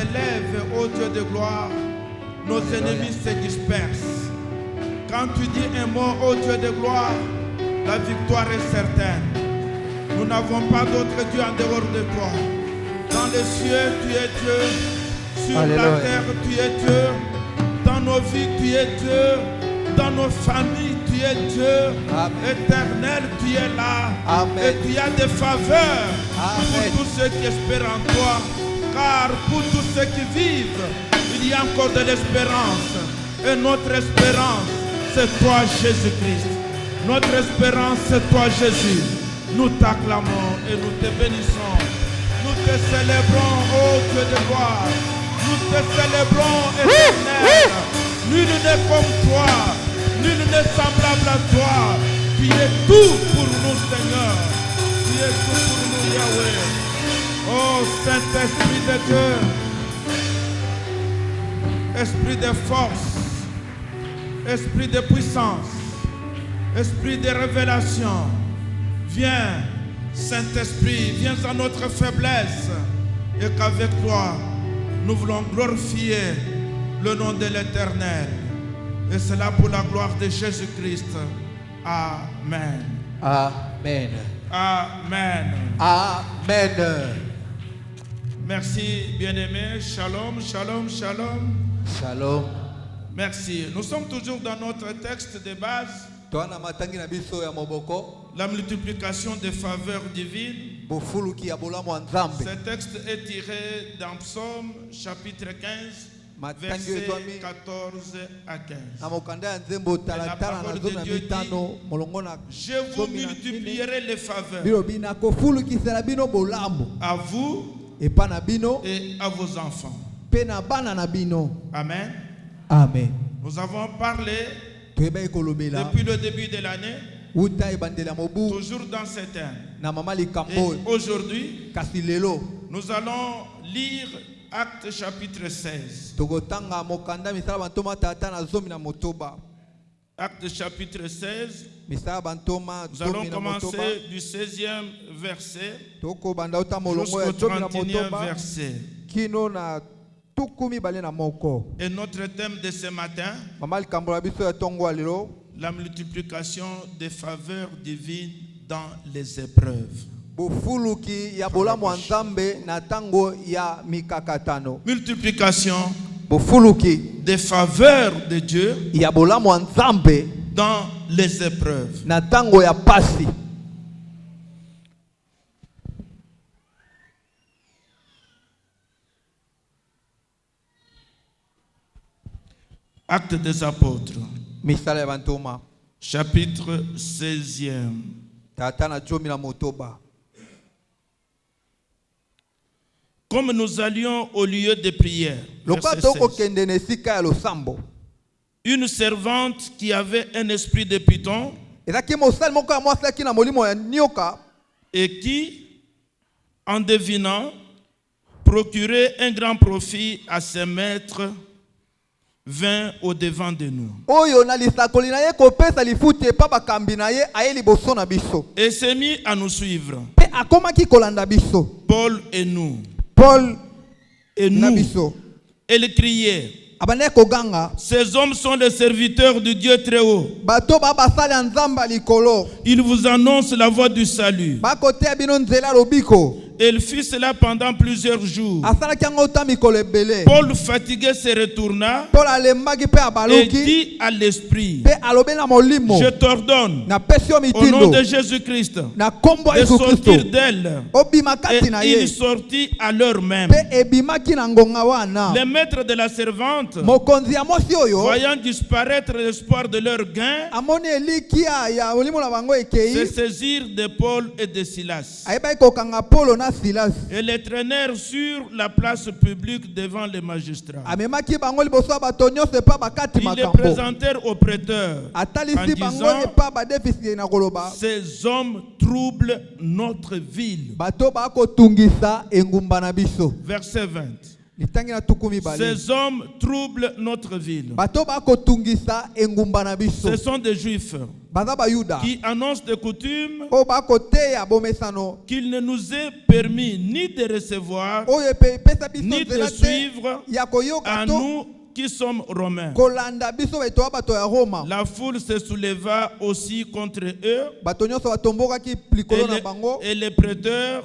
t'élèves, ô Dieu de gloire, nos ennemis se dispersent. Quand tu dis un mot, ô Dieu de gloire, la victoire est certaine. Nous n'avons pas d'autre Dieu en dehors de toi. Dans les cieux, tu es Dieu. Sur la terre, tu es Dieu. Dans nos vies, tu es Dieu. Dans nos familles, tu es Dieu. Éternel, tu es là. Et tu as des faveurs pour tous ceux qui espèrent en toi. Car pour tous ceux qui vivent, il y a encore de l'espérance. Et notre espérance, c'est toi, Jésus-Christ. Notre espérance, c'est toi, Jésus. Nous t'acclamons et nous te bénissons. Nous te célébrons, ô Dieu de gloire. Nous te célébrons, éternel. Nul n'est comme toi. Nul n'est semblable à toi. Tu es tout pour nous, Seigneur. Tu es tout pour nous, Yahweh. Oh, Saint-Esprit de Dieu. Esprit de force. Esprit de puissance. Esprit de révélation. Viens, Saint-Esprit, viens à notre faiblesse et qu'avec toi, nous voulons glorifier le nom de l'Éternel. Et cela pour la gloire de Jésus-Christ. Amen. Amen. Amen. Amen. Merci, bien-aimés. Shalom, shalom, shalom. Shalom. Merci. Nous sommes toujours dans notre texte de base. La multiplication des faveurs divines. Ce texte est tiré dans Psaume chapitre 15, versets 14 à 15. La parole de Dieu dit, je vous multiplierai les faveurs à vous et à vos enfants. Amen. Amen. Nous avons parlé depuis le début de l'année, toujours dans ce thème. Et aujourd'hui, nous allons lire Actes chapitre 16. Actes chapitre 16. Nous allons commencer du 16e verset jusqu'au 31e verset. Et notre thème de ce matin, la multiplication des faveurs divines dans les épreuves. Multiplication des faveurs de Dieu dans les épreuves. Actes des apôtres, chapitre 16e. Comme nous allions au lieu de prière, une servante qui avait un esprit de python et qui, en devinant, procurait un grand profit à ses maîtres, vint au devant de nous et s'est mis à nous suivre. Paul et nous. Elle criait, ces hommes sont les serviteurs du Dieu très haut. Ils vous annoncent la voie du salut. Elle fit cela pendant plusieurs jours. Paul, fatigué, se retourna et dit à l'esprit, je t'ordonne, au nom de Jésus-Christ, de sortir d'elle. Et il sortit à l'heure même. Les maîtres de la servante, voyant disparaître l'espoir de leur gain, se saisirent de Paul et de Silas et les traînèrent sur la place publique devant les magistrats. Ils les présentèrent au prêteur en disant, ces hommes troublent notre ville. Verset 20. litangi na tuku mibale. Ces hommes troublent notre ville. Bato bakotungisa engumba na biso. Ce sont des Juifs Baza bayuda qui annoncent des coutumes o bakoteya bomesano qu'il ne nous est permis ni de recevoir oyo pesa biso ni de nzela te suivre ya koyoka à to nous qui sommes romains. kolanda biso bato ya bato ya Roma. La foule se souleva aussi contre eux Bato nyonso batombokaki likolo na bango et les prêteurs,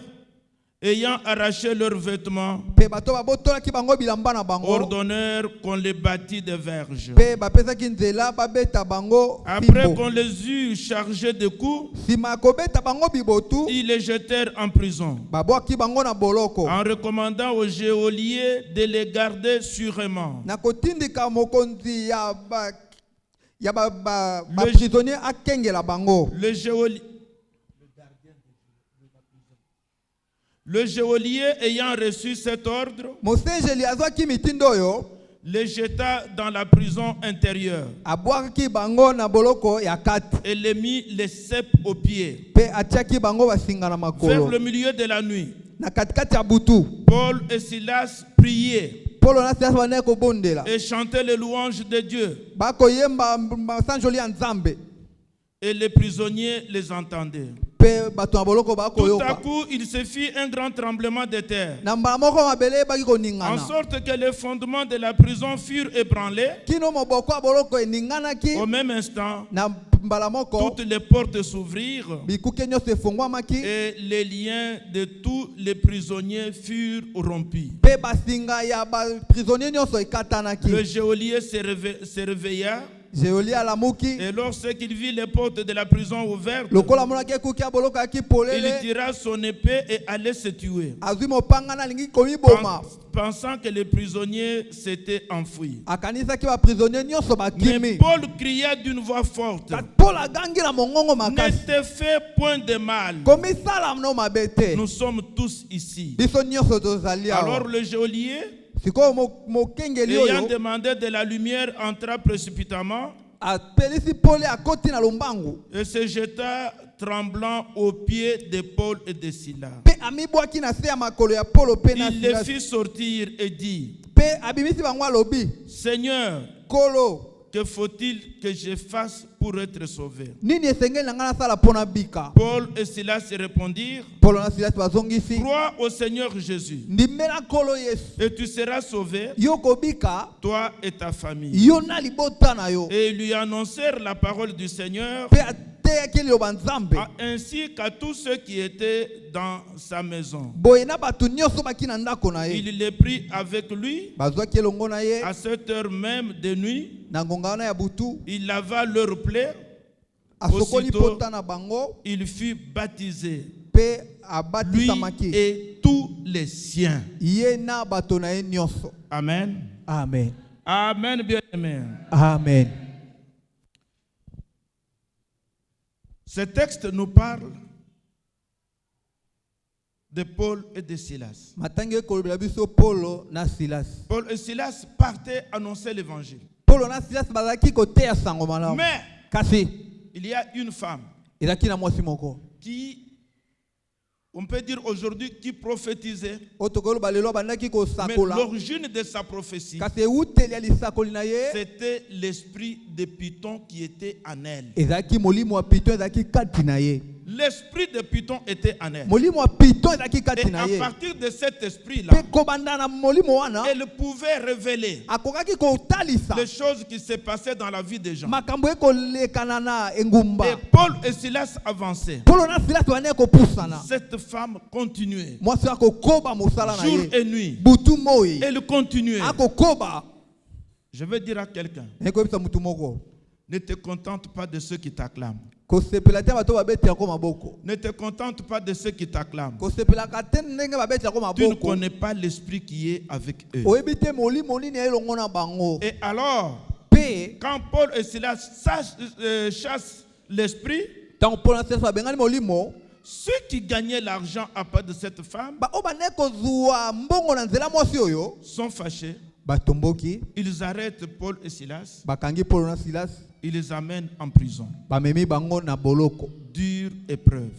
ayant arraché leurs vêtements, pe bato babotolaki bango bilamba na bango ordonnèrent qu'on les bâtît de verges. pe bapesaki nzela babeta bango Après fimbo. qu'on les eut chargés de coups, Sima ya kobeta bango bibotu ils les jetèrent en prison, babwaki bango na boloko en recommandant aux geôliers de les garder sûrement. na kotindika mokonzi ya Le- baprisonnier akengela bango. Le geôlier ayant reçu cet ordre, Mosengeli azwaki mitindo oyo les jeta dans la prison intérieure abwakaki bango na boloko ya kati et les mit les cèpes aux pieds. pe atiaki bango basinga na Vers makolo le milieu de la nuit, na katikati ya butu. Paul et Silas priaient Polo na Silas banaye kobondela et chantaient les louanges de Dieu, bakoyemba masanjoli ya Nzambe et les prisonniers les entendaient. pe bato na boloko Tout à bakoyoka coup, il se fit un grand tremblement de terre, na mbala moko mabele ebaki en koningana sorte que les fondements de la prison furent ébranlés. kino moboko ya boloko eninganaki. Au même instant, Na mbala moko toutes les portes s'ouvrirent bikuke nyonso efungwamaki et les liens de tous les prisonniers furent rompus. pe basinga ya baprisonnier nyonso ekatanaki. Le geôlier se réveilla Geoli alamuki et lorsqu'il vit les portes de la prison ouvertes, lokola amonaki ekuki ya boloko yaki il polele tira son épée et allait se tuer, azwi mopanga na alingi komiboma pensant que les prisonniers s'étaient enfuis. akanisaki baprisonnier nyonso Mais bakimi. Paul cria d'une voix forte: Paul agangi na mongongo ne makasi te fais point de mal, komisala no mabe te nous sommes tous ici. biso nyonso tozali Alors awa. le geôlier, Sikoyo mokengeli ayant oyo demandé de la lumière, entra précipitamment apelisi Paul akoti na lombangu et se jeta tremblant aux pieds de Paul et de Silas. pe amibwaki na se ya makolo ya Paulo pe na Il les Silas fit sortir et dit: pe abimisi bango alobi Seigneur, kolo que faut-il que je fasse pour être sauvé? nini esengeli na ngai nasala mpo na bika. Paul et Silas répondirent: Paulo na Silas bazongisi Crois au Seigneur Jésus ndimela kolo Yesu et tu seras sauvé, yo kobika toi et ta famille. yo na libota na yo Et ils lui annoncèrent la parole du Seigneur, pe ateyaki liloba Nzambe ainsi qu'à tous ceux qui étaient dans sa maison. boye na bato nyonso baki na ndako na ye Il les prit avec lui bazwaki elongo na ye à cette heure même de nuit. na ngonga wana ya butu Il lava leur plaie. asokoli Aussitôt, pota na bango il fut baptisé, pe lui abatisamaki et tous les siens. ye na bato na ye nyonso. Amen. Amen. Amen, bien-aimé. Amen. Ce texte nous parle de Paul et de Silas. Matangi kolobela biso Paulo na Silas. Paul et Silas partaient annoncer l'évangile. Paulo na Silas bazaki koteya sango malamu. Mais Kasi il y a une femme ezaki na mwasi moko. qui, on peut dire aujourd'hui, qui prophétisait. Otokoloba lelo bandaki Mais kosakola. l'origine de sa prophétie, Kasi euteli ya lisakoli na ye c'était l'esprit de Python qui était en elle. ezaki molimo wa Python ezaki kati na ye. L'esprit de Python était en elle. Molimo wa Python ezaki kati Et na à ye. partir de cet esprit-là, Pe kobanda na molimo wana elle pouvait révéler akokaki kotalisa les choses qui se passaient dans la vie des gens. makambo ekolekana na engumba. Et Paul et Silas avançaient. Paulo na Silas banaye kopusana. Cette femme continuait, Mwasi akokoba mosala na jour ye. et nuit. Butu moi Elle continuait. akokoba. Je veux dire à quelqu'un, Ekobisa mutu moko. ne te contente pas de ceux qui t'acclament. Kosepela te bato babeti yako maboko. Ne te contente pas de ceux qui t'acclament. Kosepela te ndenge babeti yako Tu ne maboko. connais pas l'esprit qui est avec eux. Oyebi te molimo nini elongo na bango. Et alors, Pe quand Paul et Silas chassent l'esprit, tant Paulo na Silas babengani molimo ceux qui gagnaient l'argent à part de cette femme ba obane kozwa mbongo na nzela mwasi oyo sont fâchés. batomboki Ils arrêtent Paul et Silas. bakangi Paulo na Silas Ils les amènent en prison. bamemi bango na boloko. Dure épreuve.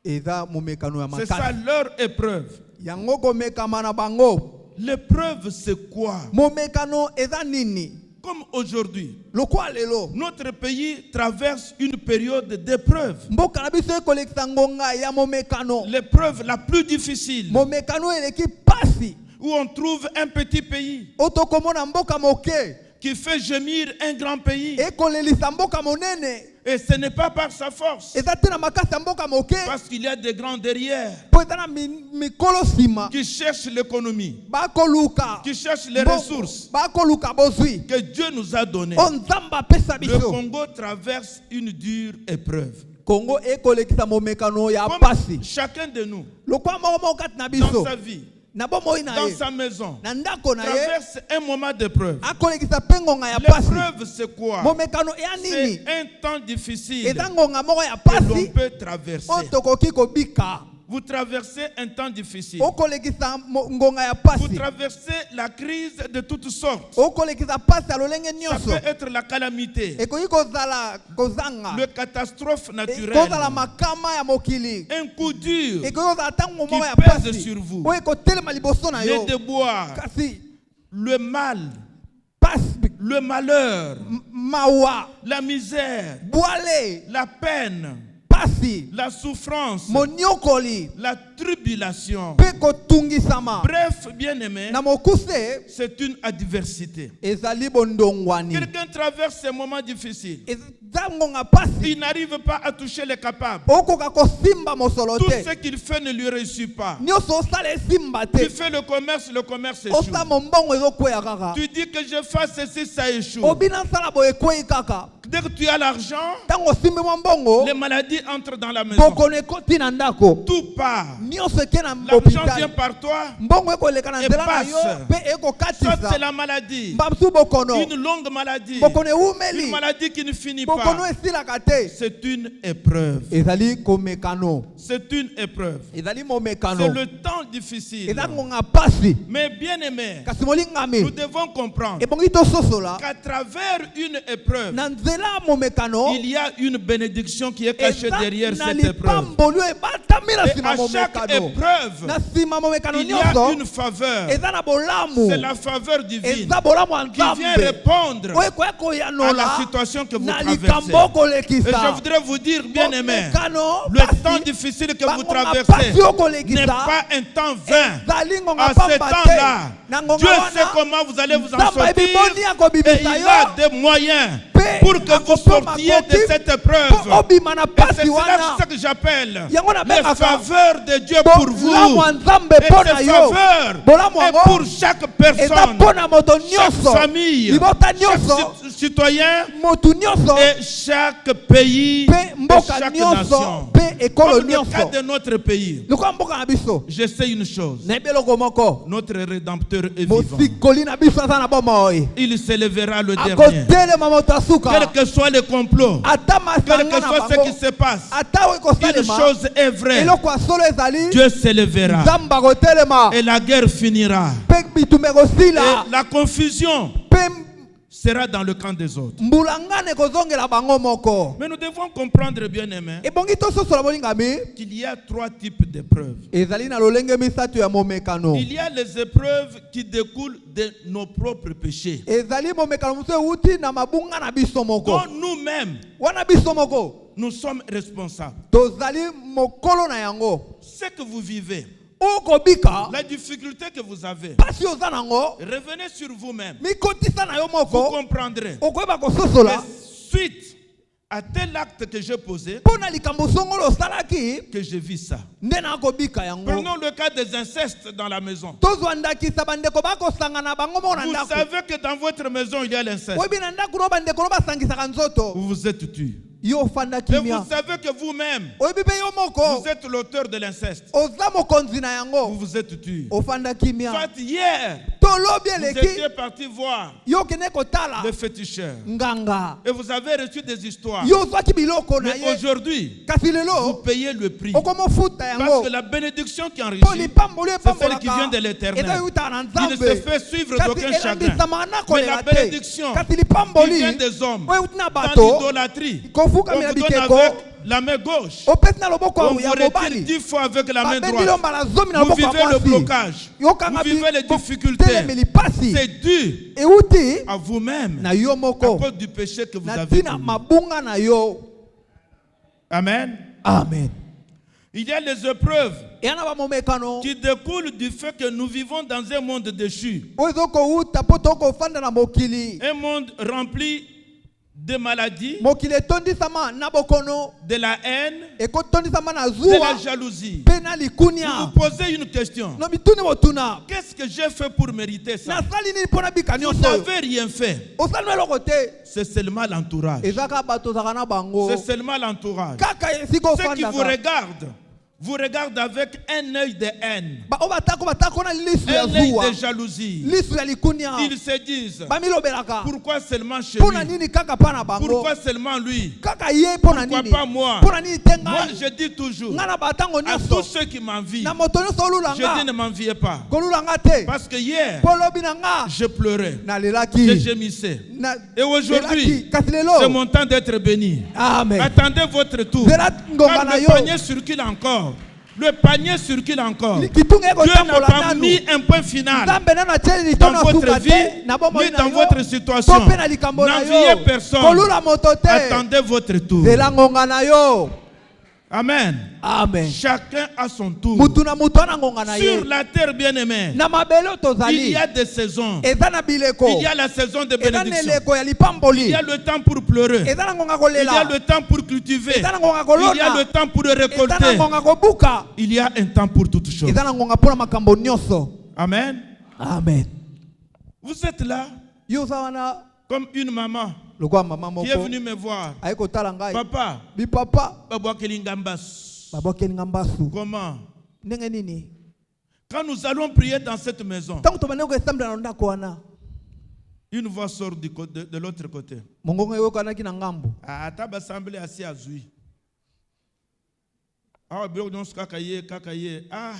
Eza momekano ya C'est ça makasi. leur épreuve. Yango komekama na bango. L'épreuve, c'est quoi? momekano eza nini? Comme aujourd'hui, Lokwa lelo notre pays traverse une période d'épreuve. mboka na biso ekolekisa ngonga ya momekano. L'épreuve la plus difficile, Momekano eleki pasi où on trouve un petit pays otokomona mboka moke qui fait gémir un grand pays. ekolelisa mboka monene. Et ce n'est pas par sa force, Eza te na makasi ya mboka moke parce qu'il y a des grands derrière po eza na mikolo nsima qui cherchent l'économie, bakoluka qui cherchent les ressources bakoluka bozwi que Dieu nous a données. o nzambe apesa Le biso. Congo traverse une dure épreuve. Kongo ekolekisa momekano ya Comme pasi chacun de nous, lokwa moko moko kati na dans biso sa vie, na bomoi na dans ye sa maison, na ndako na ye traverse un moment d'épreuve. akolekisa mpe ngonga ya pasi. L'épreuve, c'est quoi? Momekano eya nini? C'est un temps difficile Eza ngonga moko ya que l'on pasi peut traverser. oyo tokoki kobika. Vous traversez un temps difficile. Okolekisa ngonga ya Vous pasi traversez la crise de toutes sortes. okolekisa pasi ya lolenge Ça nyonso. peut être la calamité, Ekoki kozala kozanga le catastrophe naturelle, kozala makama ya mokili. un coup dur, Ekoki kozala ntango moko ya pèse pasi sur vous. oyo ekotelema liboso na les yo déboires, kasi le mal, pasi le malheur, mawa la misère, bwale la peine, pasi la souffrance, moniokoli la tribulation. mpe kotungisama Bref, bien-aimé, na mokuse c'est une adversité. ezali bondongwani. Quelqu'un traverse ces moments difficiles. Eza ngonga pasi Il n'arrive pas à toucher les capables. okoka kosimba mosolo Tout te ce qu'il fait ne lui réussit pas. nyonso osala esimba Tu te fais le commerce échoue. osala mombongo ezokweya kaka Tu dis que je fasse ceci, ça échoue. obina nsala boye ekwei kaka Dès que tu as l'argent, ntango osimbi mwa mbongo les maladies entrent dans la maison. bokono ekoti na ndako Tout part. nyonso eke na L'argent vient hôpital par toi. mbongo ekoleka na Et nzela na yo passe. mpe Soit c'est ekokatisa la maladie, mbasu bokono une longue maladie, bokono une ewumeli maladie qui ne finit bokono pas. esilaka te. C'est une épreuve. Ezali komekano, C'est une épreuve. ezali C'est momekano, le temps difficile. eza ngonga pasi. Mais bien aimé, Kasi nous molingami devons comprendre ebongi tososola qu'à travers une épreuve, na nzela momekano il y a une bénédiction qui est cachée derrière na cette épreuve. lipamboli oyo ebatami na Et nsima à chaque momekano. épreuve, Na nsima momekano il y a nyonso une faveur. eza na bolamu, C'est la faveur divine eza bolamu ya qui vient nzambe répondre oyo ekoya à la koyanola situation que vous na traversez. likambo Et je okolekisa. voudrais vous dire, bien aimé, Momekano le temps pasi difficile que vous bangonga traversez pasi n'est okolekisa pas un temps vain. ezali ngonga À ce pamba te. temps-là, Na ngonga Dieu sait wana comment vous allez vous en nzambe sortir. ebiboni Et akobimisa il yo a des moyens Pe pour que vous akopema sortiez de koki cette po épreuve. obima na Et pasi c'est cela wana ce que j'appelle Yango na les bengaka faveurs de Dieu pour vous. bolamu ya nzambe Et mpo na ces yo. faveurs Bolamu est yango pour chaque eza personne, mpo na moto chaque nyonso, famille, libota chaque nyonso, citoyen motu nyonso et chaque pays mpe et mboka chaque nyonso nation. mpe ekolo Comme le cas nyonso. de notre pays, Lokola mboka na biso je sais une chose, nayebi eloko moko, notre Rédempteur est vivant. mosikoli na biso aza na bomoi, Il s'élèvera le dernier. akotelema moto asuka Quel que soit le complot, ata quel que masanga na soit ce qui bango, se passe, ata oyo une ekosalema chose est vraie, eloko ya solo ezali Dieu s'élèvera nzambe akotelema et la guerre finira. mpe bitumba ekosila Et la confusion mpe sera dans le camp des autres. mbulangana ekozongela bango moko. Mais nous devons comprendre, bien aimé, Ebongi tososola bolingami qu'il y a trois types d'épreuves. ezali na lolenge misato ya momekano. Il y a les épreuves qui découlent de nos propres péchés, Ezali momekano mosusu ewuti na mabunga na biso moko. dont nous-mêmes, Wana biso moko nous sommes responsables. tozali mokolo na yango. Ce que vous vivez, Okobika la difficulté que vous avez, pasi oza nango revenez sur vous-même. mikotisa na yo Vous moko comprendrez. okoyeba kososola Et suite à tel acte que j'ai posé, mpo na likambo songolo osalaki que je vis ça. nde nakobika yango. Prenons le cas des incestes dans la maison. Tozwa ndakisa bandeko bakosangana bango moko na Vous ndako. savez que dans votre maison, il y a l'inceste. Oyebi na ndako no bandeko no basangisaka nzoto. Vous vous êtes tué. Yo ofanda Et kimia. vous savez que vous-même, Oyebi mpe yo moko vous êtes l'auteur de l'inceste. oza mokonzi na Vous yango. vous êtes tué. Ofanda kimia. Soit hier, Tolobi vous eleki étiez parti voir yo kende kotala le féticheur. nganga. Et vous avez reçu des histoires. Yo ozwaki biloko na Mais ye. aujourd'hui, Kasi vous lelo payez le prix. okomofuta Parce yango. que la bénédiction qui Po enrichit, lipamboli c'est celle qui vient epambolaka. de l'éternel. Eza euta na Il ne nzambe. se fait suivre d'aucun Kasi chagrin. elambisama na Mais la kolela te. bénédiction Kasi qui lipamboli vient des hommes oyo euti na dans bato l'idolâtrie, on kofukamela vous donne bikeko avec la main gauche, opesi na loboko on vous ya retire mobali 10 fois avec la main babendi droite. lomba na zomi na Vous loboko ya vivez le mwasi blocage. yokanga Vous vivez les difficultés. telemeli pasi C'est dû euti à vous-même na yo à moko cause du péché que vous na avez tina commis. mabunga na yo. Amen. Amen. Il y a les épreuves Yana ba momekano qui découlent du fait que nous vivons dans un monde déchu. ozoko uta poto ko fanda na mokili Un monde rempli de maladies, mokili etondisama na bokono de la haine, ekotondisama na de la zuwa jalousie. pe na Vous likunia vous posez une question. no bituni botuna Qu'est-ce que j'ai fait pour mériter ça? nasali nini mpona bika Vous nyonso oyo n'avez rien fait. osali eloko te C'est seulement l'entourage. ezaka bato ozalaka na bango C'est seulement l'entourage. kaka esika Ceux qui vous ofandaka regardent, vous regardent avec un œil de haine, oyo batako na lisu ya un œil zuwa de jalousie. lisu ya likunia Ils se disent, bamilobelaka pourquoi seulement chez mpona lui? nini kaka mpa na bango Pourquoi seulement lui? kaka ye mpona Pourquoi nini pas moi? mpona nini te Moi, ngai je dis toujours ngai na batango à tous nyonso ceux qui m'envient, na moto nyonso olula je dis nga ne m'enviez pas. kolula nga te Parce que hier, mpo lobi na nga je pleurais, je nalelaki gémissais. na- Et aujourd'hui, elaki. Kasi c'est lelo mon temps d'être béni. amen Attendez votre tour. zela ngonga Car na le yo panier circule encore. Le panier circule encore. kitunga Dieu n'a ekotambola pas nanu mis un point final nzambe nano atieli dans litono votre asuka vie, te na bomoi ni na dans yo votre situation. to mpe na likambo na N'enviez yo personne. kolula moto te Attendez votre tour. zela ngonga na yo Amen. amen Chacun a son tour. mutu na mutu ana ngonga na Sur ye la terre bien-aimée, na mabele il tozali y a des saisons. eza na bileko Il y a la saison de eza na bénédiction. eleko ya Il lipamboli y a le temps pour pleurer. eza na ngonga Il y a kolela le temps pour cultiver. eza na ngonga Il y a le kolona temps pour eza na récolter. ngonga kobuka Il y a un temps pour toutes choses. eza na ngonga mpona makambo nyonso Amen. amen Vous êtes là yo oza wana comme une maman lokola mama qui est moko venue me voir. aye kotala ngai Papa, bipapa babwakeli ngambas. babwakeli nga mbasu Comment? ndenge nini Quand nous allons prier dans cette maison, ntango tobandeki koesambela na ndako wana une voix sort de l'autre côté. mongongo eyokanaki na ngambo Ata bassemblée assis à Zui. Ah, biloko nyonso kaka ye. Ah,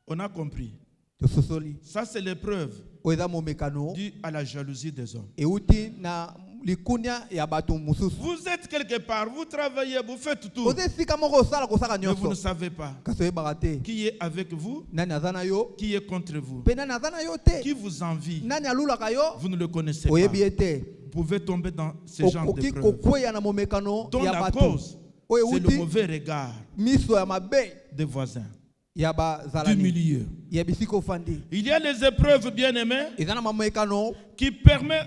on a compris. tososoli Ça, c'est l'épreuve oyo eza momekano due à la jalousie des hommes. euti na likunia ya bato mosusu Vous êtes quelque part, vous travaillez, vous faites tout. oza esika moko osala kosala Mais vous ne nyonso savez pas kasi oyebaka te qui est avec vous, nani aza na yo qui est contre vous, mpe nani aza na yo te qui vous envie. nani alulaka yo Vous ne le connaissez pas. oyebi ye te Vous pouvez tomber dans ce genre okoki d'épreuve. kokweya na momekano Dont ya la bato cause, oyo c'est le euti mauvais regard miso ya mabe des voisins, ya du bazalani milieu. ya bisika ofandi Il y a les épreuves, bien-aimés, eza na mamekano qui permet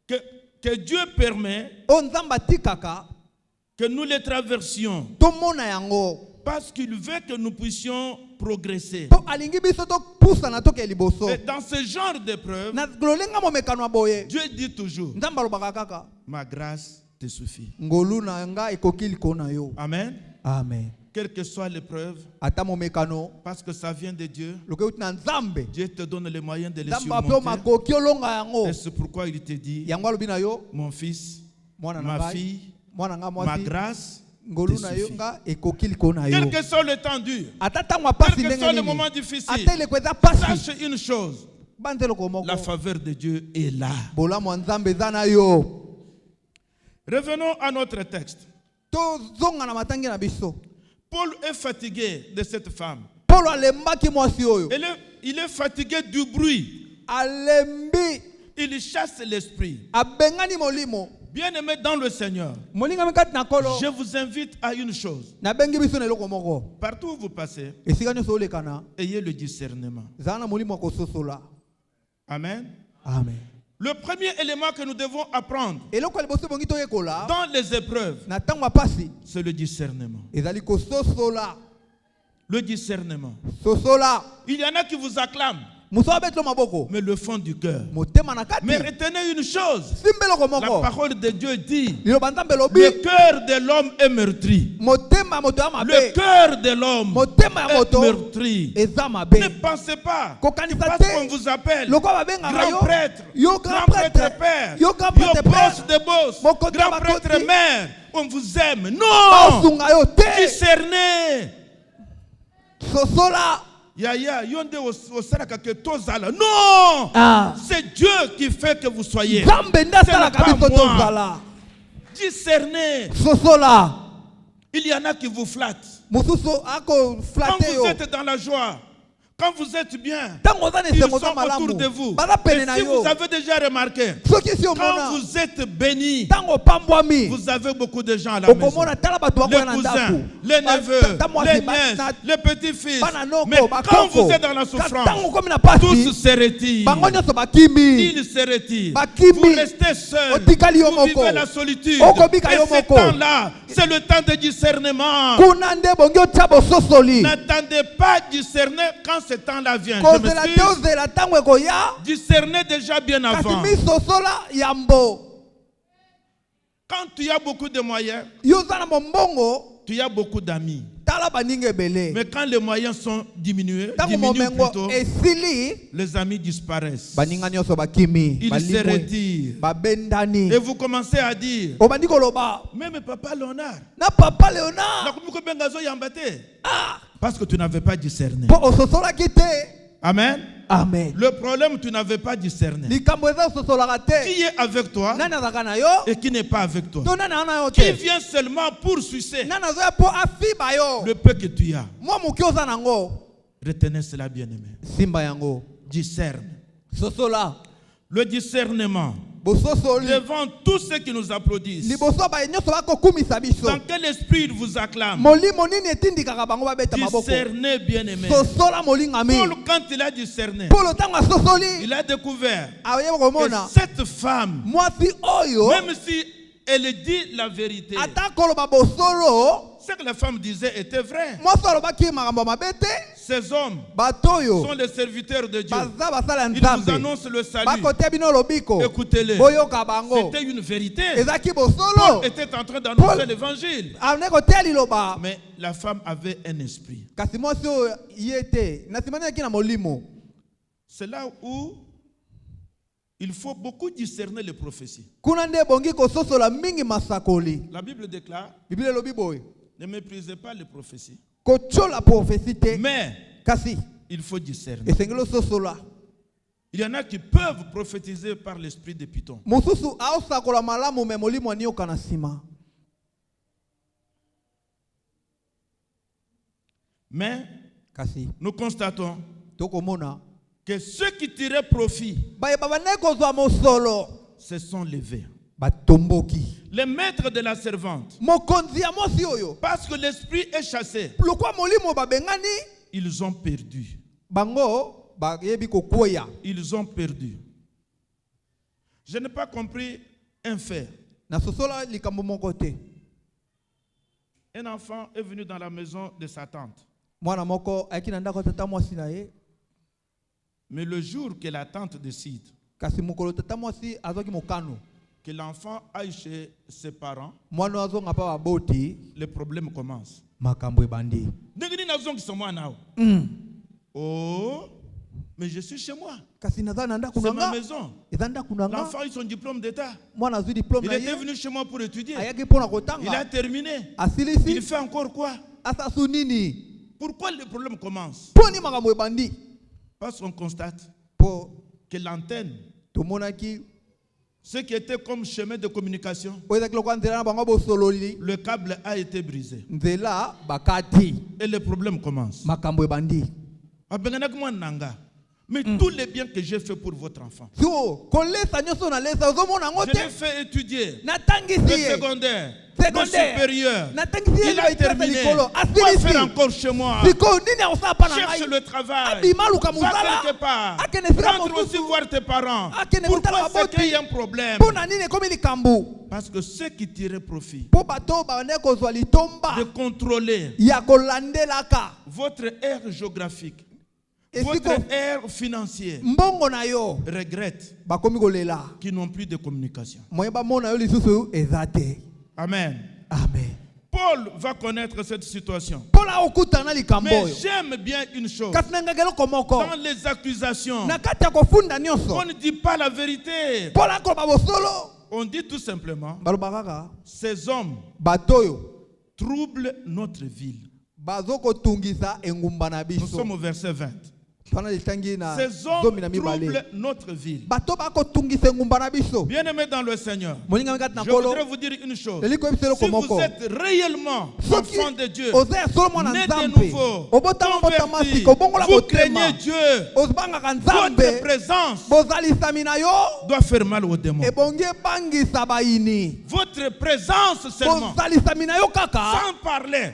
que Dieu permet oyo nzambe atikaka que nous les traversions tomona yango parce qu'il veut que nous puissions progresser. mpo alingi biso topusana tokea liboso Et dans ce genre d'épreuve, na lolenga momekano ya boye Dieu dit toujours, nzambe alobaka kaka ma grâce te suffit. ngolu na nga ekoki likolo na yo Amen. amen Quelle que soit l'épreuve, ata momekano parce que ça vient de Dieu, lokoki euti na nzambe Dieu te donne les moyens de les nzambe ape o surmonter. makoki olonga yango Et c'est pourquoi il te dit, yango alobi na yo mon fils, mwana na ma ngai fille, mwana nga ma mwasi grâce ngolu te na yo suffit. nga ekoki likolo na yo Quel que soit le temps dur, ata ntango ya pasi quel que ndenge soit le nini moment difficile, ata eleko eza pasi sache une chose, banza eloko moko la faveur de Dieu est là. bolamu ya nzambe eza na yo Revenons à notre texte. tozonga na matangi na biso Paul est fatigué de cette femme. polo alembaki mwasi oyo Il est fatigué du bruit. alembi Il chasse l'esprit. abengani molimo Bien-aimé dans le Seigneur, molingami kati na kolo je vous invite à une chose. nabengi biso na eloko moko Partout où vous passez, esika nyonso olekana ayez le discernement. zala na molimo ya kososola Amen. amen Le premier élément que nous devons apprendre eloko ya liboso ebongi toyekola dans les épreuves, na ntango ya pasi c'est le discernement. ezali kososola Le discernement. sosola Il y en a qui vous acclament, moso abetelo maboko mais le fond du cœur. motema na kati Mais retenez une chose, simba eloko la moko parole de Dieu dit, liloba nzambe elobi le cœur de l'homme est meurtri. motema ya moto ya Le mabe cœur de l'homme motema ya est moto meurtri. eza mabe Ne pensez pas, kokanisa parce te qu'on vous appelle lokola babengaka grand yo prêtre, yo grand prêtre père, yo grand yo prêtre boss père de boss, mokonzi ya grand prêtre bakoti mère, on vous aime. Non! basunga yo te Discernez. sosola Yaya, yonde osalaka que tozala. Non! Ah. C'est Dieu qui fait que vous soyez. nzambe nde asalaka Ce n'est biso pas moi. tozala Discernez. sosola Il y en a qui vous flattent. mosusu ako Quand flatte vous yo êtes dans la joie, quand vous êtes bien, ntango oza na ils esengo sont za malamu autour de vous. baza Et pene na si yo vous avez déjà remarqué, soki si quand omona vous êtes béni, ntango opambwami vous avez beaucoup de gens à la maison. okomona tala bato Les bakoya na cousins, ndako les neveux, les nièces, na les petits-fils. bana noko Mais quand bakoko vous êtes dans la ntango souffrance, okomi na tous pasi se retirent. bango nyonso bakimi Ils se retirent. Bakimi. Vous restez seul. Otikali yo Vous moko. vivez la solitude. Okobika Et yo ce moko. temps-là, c'est le temps de discernement. kuna nde bongi otia bososoli N'attendez pas discerner quand ce temps-là vient. Je kozela te m'excuse. ozela ntango ekoya Discernez déjà bien kasi avant. misosola yambo Quand tu as beaucoup de moyens, yo oza na mombongo tu as beaucoup d'amis. tala baninga ebele Mais quand les moyens sont diminués, ntango diminuent momengo plutôt, esili les amis disparaissent. baninga nyonso bakimi Ils se balimwe retirent. babendani Et vous commencez à dire, obandi koloba même papa Léonard, na papa léonard nakomi kobenga zo yamba te. Parce que tu n'avais pas discerné. mpo ososolaki te Amen. amen Le problème, tu n'avais pas discerné. likambo eza ososolaka te Qui est avec toi nani azalaka na yo et qui n'est pas avec toi. to nani aza na yo Qui te vient seulement pour sucer nani azoya mpo afiba yo le peu que tu as. mwa moki oza nango Retenez cela, bien-aimé. simba yango Discerne. sosola Le discernement bososoli devant tous ceux qui nous applaudissent. liboso baye nyonso bakokumisa biso Dans quel esprit il vous acclame? molimo nini etindikaka bango babeta maboko Discernez, bien-aimé. sosola molingami Paul, quand il a discerné, polo ntango asosoli il a découvert ayeba que komona cette femme, mwasi oyo même si elle dit la vérité, ata koloba bosolo ce que la femme disait était vrai. mwasi alobaki makambo ya mabe te Ces hommes bato oyo sont les serviteurs de Dieu. baza basala ya Ils vous nzambe annoncent le salut. bakotia bino lobiko Écoutez-les. boyoka bango C'était une vérité. ezalaki Paul bosolo était en train d'annoncer Paul- l'évangile. ane kotia liloba Mais la femme avait un esprit. kasi mwasi oyo ye te na nsima naki na molimo C'est là où il faut beaucoup discerner les prophéties. kuna nde ebongi kososola mingi masakoli La Bible déclare, biblia elobi boye ne méprisez pas les prophéties. kotiola profesi te Mais kasi il faut discerner. esengeli ososola Il y en a qui peuvent prophétiser par l'esprit de Python. mosusu aosakola malamu me molimo anioka na nsima Mais kasi nous constatons tokomona que ceux qui tiraient profit bayeba bane kozwa mosolo se sont levés. batomboki Les maîtres de la servante, mokonzi ya mwasi oyo parce que l'esprit est chassé, lokwa molimo babengani ils ont perdu. bango bayebi kokweya Ils ont perdu. Je n'ai pas compris un fait. nasosola likambo moko te Un enfant est venu dans la maison de sa tante. mwana moko ayaki na ndako tata mwasi na ye Mais le jour que la tante décide kasi mokolo tata mwasi azwaki mokano que l'enfant aille chez ses parents, mwana oyo azonga mpa baboti le problème commence. makambo ebandi Oh, mais je suis chez moi. kasi naza na ndako C'est na ma nga maison. eza ndako na nga L'enfant a eu son diplôme d'état. mwana azwi diplôme Il na était ye venu chez moi pour étudier. ayaki mpo na Il a kotanga terminé. Il asilisi fait encore quoi? asasu nini Pourquoi le problème commence? mpo ni makambo ebandi Parce qu'on constate mpo que l'antenne, tomonaki ce qui était comme chemin de communication, oyo ezaki lokwa nzela na bango bosololi le câble a été brisé. nzela bakati Et le problème commence. makambo ebandi Mais tous les biens que j'ai fait pour votre enfant, so kolesa nyonso nalesa ozomona yango je l'ai te fait étudier. natangisi Le ye secondaire, le Secondaire. supérieur. natangisi ye Il a baitasa terminé. likolo Quoi faire asilisi encore chez moi? sikoyo nini akosala mpa na Cherche ngai le travail. abima luka Va mosala quelque part. akende esika Rentre aussi mosusu voir tes parents. akende kotala Pourquoi c'est qu'il y baboti a un problème? mpo na nini ekomi likambo Parce que ceux qui tiraient profit mpo bato bande kozwa litomba de contrôler ya kolandelaka votre aire géographique, esiko votre aire financière, mbongo na yo regrettent bakomi kolela qu'ils n'ont plus de communication. moye bamona yo lisusu eza te Amen. amen Paul va connaître cette situation. mpola okutana likambo Mais oyo j'aime bien une chose. kasi na ngaki eloko moko Dans les accusations, na kati ya kofunda on nyonso ne dit pas la vérité. mpola koloba bosolo On dit tout simplement, baloba kaka ces hommes bato oyo troublent notre ville. bazokotungisa engumba na Nous biso sommes au verset 20. Ces hommes troublent notre ville. Bien-aimés dans le Seigneur, je voudrais vous dire une chose. Si vous êtes réellement enfant de Dieu, né de nouveau, convertis, vous craignez Dieu, votre présence doit faire mal aux démons. Votre présence seulement, sans parler,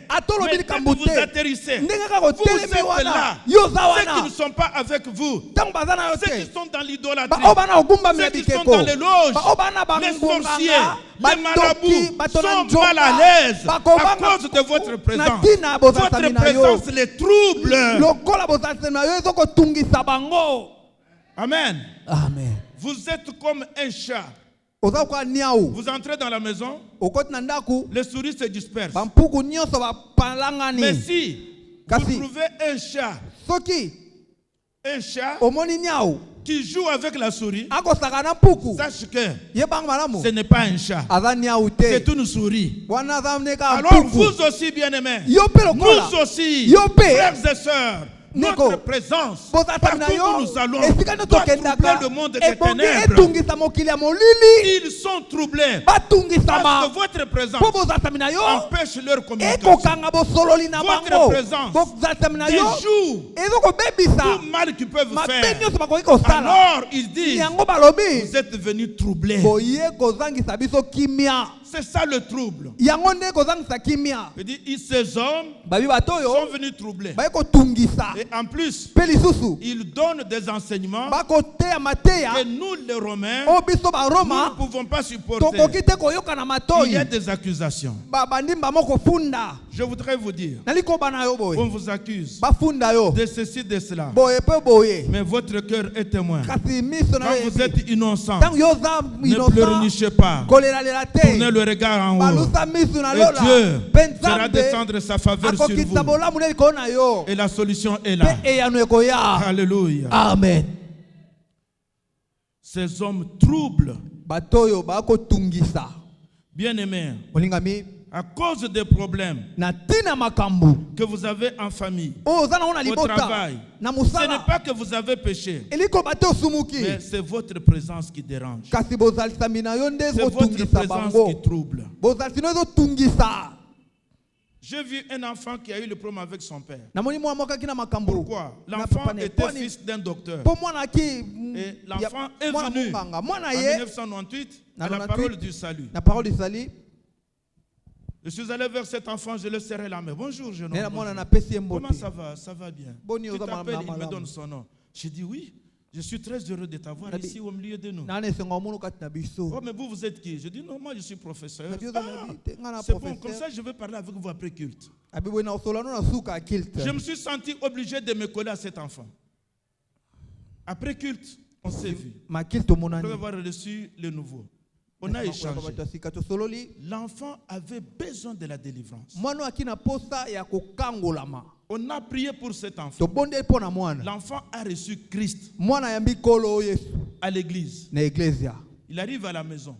mais quand vous atterrissez, vous êtes là. Ceux qui ne sont pas avec vous, ceux qui sont dans l'idolâtrie, ceux qui sont dans les loges, les sorciers, les marabouts sont mal à l'aise à cause de votre présence. Votre présence les trouble. Amen. Amen. Vous êtes comme un chat. Vous entrez dans la maison, les souris se dispersent. Mais si vous trouvez un chat qui joue avec la souris, sache que ce n'est pas un chat, c'est une souris. Alors vous aussi, bien-aimés, nous aussi, frères et sœurs, notre présence, partout où nous allons, doit troubler le monde des ténèbres. Ils sont troublés parce que votre présence empêche leur communication. Votre présence déjoue tout mal qu'ils peuvent faire. Alors ils disent, vous êtes venus troubler. C'est ça le trouble. Il dit, ces hommes sont venus troubler. Et en plus, ils donnent des enseignements que nous, les Romains, nous ne pouvons pas supporter. Il y a des accusations. Je voudrais vous dire, on vous accuse de ceci, de cela. Mais votre cœur est témoin. Quand vous êtes innocent, ne pleurnichez pas. Tournez le regard en haut. Et Dieu fera descendre sa faveur sur vous. Et la solution est là. Alléluia. Amen. Ces hommes troublent. Bien-aimés, à cause des problèmes que vous avez en famille, au travail, ce n'est pas que vous avez péché, mais c'est votre présence qui dérange. C'est votre présence qui trouble. J'ai vu un enfant qui a eu le problème avec son père. Pourquoi? L'enfant était fils d'un docteur. Et l'enfant est venu en 1998 à la parole du salut. Je suis allé vers cet enfant, je le serrai la main. Bonjour, jeune homme. Comment ça va? Ça va bien. Tu t'appelles, il me donne son nom. J'ai dit oui. Je suis très heureux de t'avoir ici au milieu de nous. Oh, mais vous êtes qui? Je dis non, moi je suis professeur. C'est bon, comme ça je vais parler avec vous après culte. Je me suis senti obligé de me coller à cet enfant. Après culte, on s'est vu. Après avoir reçu le nouveau, on a échangé. L'enfant avait besoin de la délivrance. On a prié pour cet enfant. L'enfant a reçu Christ à l'église. Il arrive à la maison.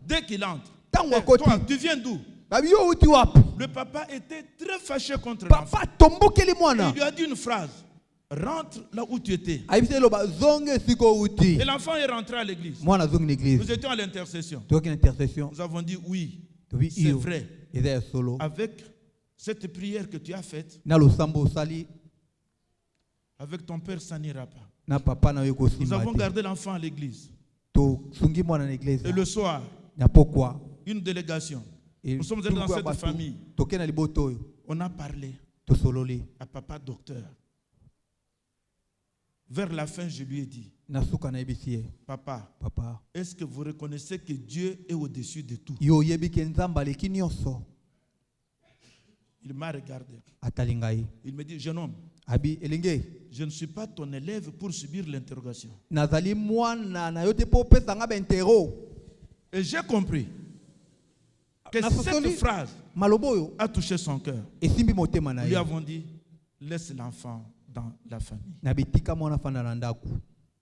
Dès qu'il entre, toi, tu viens d'où? Le papa était très fâché contre l'enfant. Il lui a dit une phrase. Rentre là où tu étais. Et l'enfant est rentré à l'église. Nous étions à l'intercession. Nous avons dit oui, c'est vrai. Avec cette prière que tu as faite, avec ton père, ça n'ira pas. Nous avons gardé l'enfant à l'église. Et le soir, une délégation. Nous sommes allés dans cette famille. On a parlé à papa docteur. Vers la fin, je lui ai dit, papa, est-ce que vous reconnaissez que Dieu est au-dessus de tout? Il m'a regardé. Il me dit, jeune homme, je ne suis pas ton élève pour subir l'interrogation. Et j'ai compris que cette phrase a touché son cœur. Nous lui avons dit, laisse l'enfant dans la famille.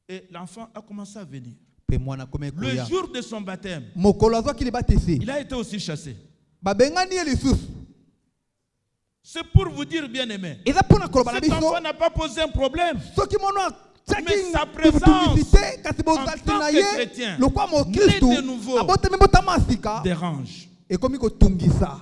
Et l'enfant a commencé à venir. Le jour de son baptême, il a été aussi chassé. C'est pour vous dire, bien aimé. eza mpona koloba na Cet biso enfant n'a pas posé un problème. soki mono Mais sa atiaki présence publicité kasi en bozalisi tant na que ye chrétien, lokwa né de mokristu nouveau, abotami botama ya sika dérange. ekomi kotungisa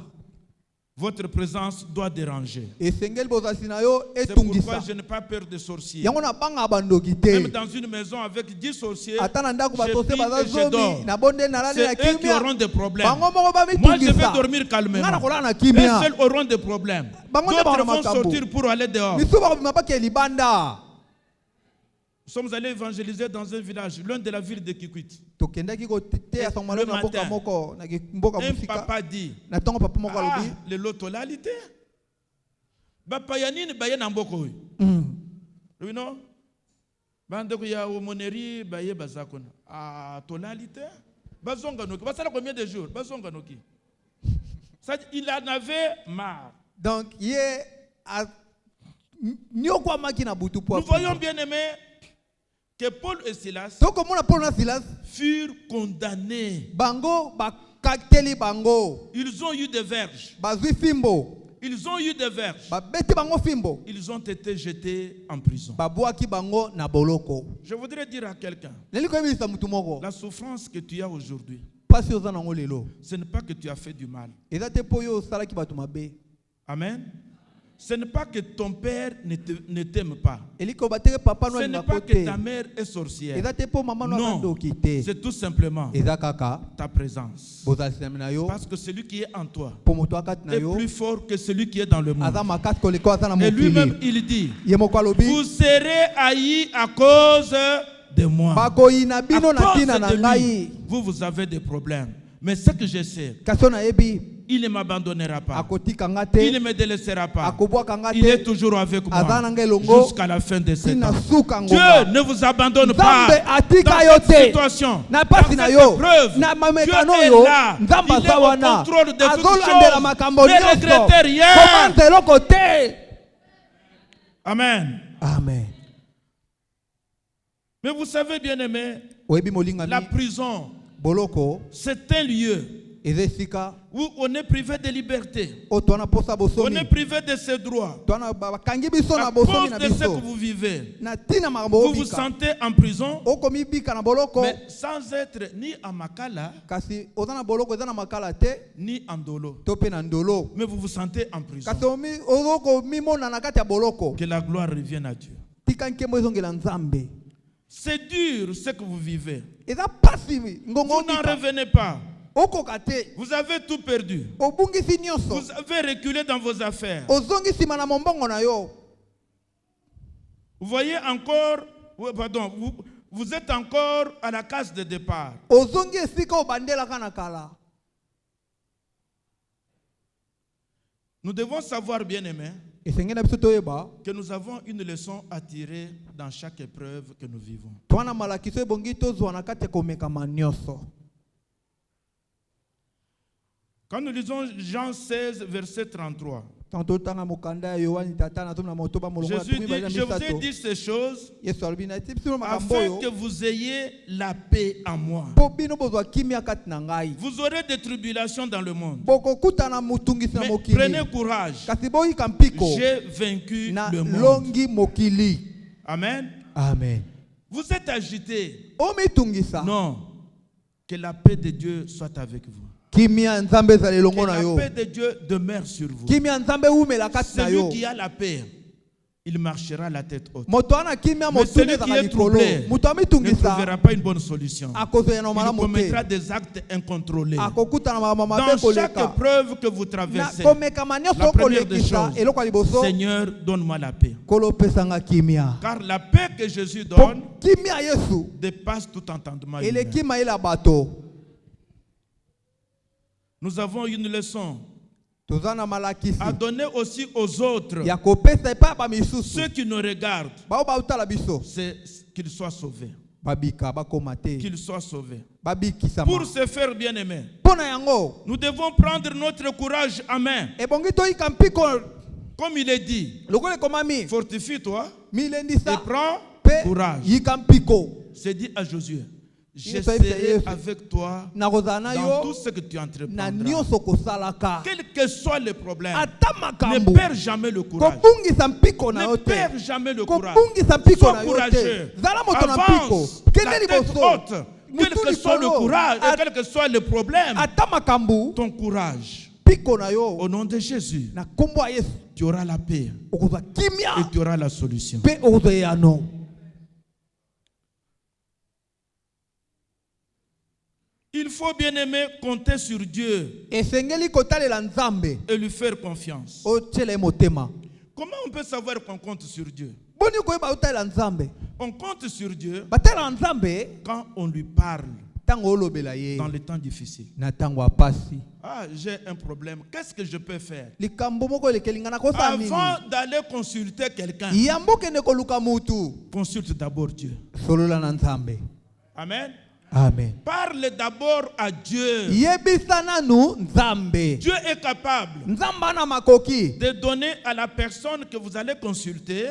Votre présence doit déranger. esengeli bozalisi na yo C'est pourquoi etungisa je n'ai pas peur des sorciers. yango nabanga bandoki Même te dans une maison avec 10 sorciers, ata na ndako je basorcier prie baza et je dors. zomi nabondeli nalali na C'est eux qui kimia auront des problèmes. bango moko Moi, je vais bamitungisa dormir nga na calmement. kolala na Eux kimia seuls auront des problèmes. Bango nde D'autres bana vont makambo. sortir pour aller dehors. misu bakobima bakia libanda Nous sommes allés évangéliser dans un village, loin de la ville de Kikwit. tokendaki koteya sango malamu na mboka matin, moko na mboka Un mosika papa dit, na ntongo papa moko ah, alobi le lotolalité. Bapayanini baye na mboko. Oui, non? Bandeko ya omoneri baye bazakona. Ah, tolalité. Bazonga noki. Basala combien de jours? Bazonga noki. Il en avait marre. donc ye niokwamaki na butu po Nous voyons bien aimé que Paul et Silas tokomona Paul na Silas furent condamnés. bango bakateli bango Ils ont eu des verges. bazwi fimbo Ils ont eu des verges. babeti bango fimbo Ils ont été jetés en prison. babwaki bango na boloko Je voudrais dire à quelqu'un, neli koyebisa mutu moko la souffrance que tu as aujourd'hui, pasi oza nango lelo ce n'est pas que tu as fait du mal. eza te mpo oyo osalaki bato mabe Amen. Ce n'est pas que ton père ne t'aime pas. elikoba te papa no Ce n'est alingako pas que te ta mère est sorcière. eza te mpo mama no Non, akandoki te c'est tout simplement eza kaka ta présence. bozalisami na yo Parce que celui qui est en toi mpo moto akati na est yo plus fort que celui qui est dans le monde. aza makasi koleka aza na Et lui-même, mokili il dit, ye moko alobi vous serez haïs à cause de moi. bakoyina À bino na cause ntina na de ngai lui, vous avez des problèmes. Mais ce que je sais, kasi oyo nayebi il ne m'abandonnera pas. akotika nga Il ne te me délaissera pas. akobwaka nga Il est te toujours avec aza moi na nga elongo jusqu'à la fin de cette tina temps. suka Dieu ngonga ne vous abandonne pas nzambe atika dans yo cette te situation, na dans pasi na cette yo épreuve. na Dieu mamekano est oyo là. nzambe Il est aza au wana contrôle de toutes azolandela choses. makambo Ne nyonso regrettez rien. komanza eloko te Amen. amen Mais vous savez, bien aimé, oyebi la molingami prison, boloko c'est un lieu eza esika où on est privé de liberté. oyo twana posa On est bosomi privé de ses droits. twana bakangi biso À na bosomi cause na de ce que biso vous vivez, na ntina makambo vous vous obika sentez en prison, okomi bika na boloko mais sans être ni à Makala, kasi oza na boloko eza na makala te ni en Dolo. to mpe na ndolo Mais vous vous sentez en prison. kasi ozokomimona na kati ya boloko Que la gloire revienne à Dieu. tika nkembo ezongela nzambe C'est dur ce que vous vivez. eza pasi ngongo Vous n'en ondika revenez pas. okoka te Vous avez tout perdu. obungisi nyonso Vous avez reculé dans vos affaires. ozongi nsima na mombongo na yo Vous voyez encore, pardon, vous êtes encore à la case de départ. ozongi esika obandelaka na kala Nous devons savoir, bien aimé, esengeli na biso toyeba que nous avons une leçon à tirer dans chaque épreuve que nous vivons. twana malakiso ebongi tozwa na kati ya komekama nyonso Quand nous lisons Jean 16, verset 33, ntango totanga mokanda ya yohani tata na tomi na motoba molongo na Jésus tumi dit, bali na je vous ai misato dit ces choses yesu alobi na ti biso makambo afin oyo que vous ayez la paix en moi. mpo bino bozwa kimia kati na ngai Vous aurez des tribulations dans le monde. bokokutana motungisi na Mais mokili prenez courage. kasi boyika mpiko J'ai vaincu na le monde. longi mokili Amen. amen Vous êtes agité. omitungisa Non. Que la paix de Dieu soit avec vous. kimia nzambe ezala Que elongo na la yo paix de Dieu demeure sur vous. kimia nzambe umela kati na Celui yo qui a la paix, il marchera la tête haute. moto wana kimia Mais motuni celui qui ezaka est likolo troublé moto ne amitungisa trouvera pas une bonne solution. akozwa na Il malamu commettra te des actes incontrôlés. akokutana makambo mabe Dans chaque koleka épreuve que vous na traversez, komekama nyonso la première des okolekisa choses, eloko ya liboso Seigneur, donne-moi la paix. kolo opesanga kimia Car la paix que Jésus po donne kimia yesu dépasse tout entendement humain. eleki mayele ya bato Nous avons une leçon toza na malakisi à donner aussi aux autres. ya kopesa epai ya bamisusu Ceux qui nous regardent, bao bautala biso c'est qu'ils soient sauvés. babika bakoma te Qu'ils soient sauvés. babikisama Pour se faire bien-aimer, mpo na yango nous devons prendre notre courage en main. ebongi toyika mpiko Comme il est dit, lokola ekomami fortifie-toi et milendisa prends mpe courage. yika mpiko C'est dit à Josué. Je serai avec toi dans tout ce que tu entreprendras. Quel que soit le problème, ne perds jamais le courage. Ne perds jamais le courage. Sois courageux. Avance la tête haute. Quel que soit le courage et quel que soit le problème, ton courage. Au nom de Jésus, tu auras la paix et tu auras la solution. Il faut bien aimer compter sur Dieu et lui faire confiance. Comment on peut savoir qu'on compte sur Dieu? On compte sur Dieu quand on lui parle dans les temps difficiles. Ah, j'ai un problème. Qu'est-ce que je peux faire? Avant d'aller consulter quelqu'un, consulte d'abord Dieu. Amen. Amen. Parle d'abord à Dieu. Dieu est capable de donner à la personne que vous allez consulter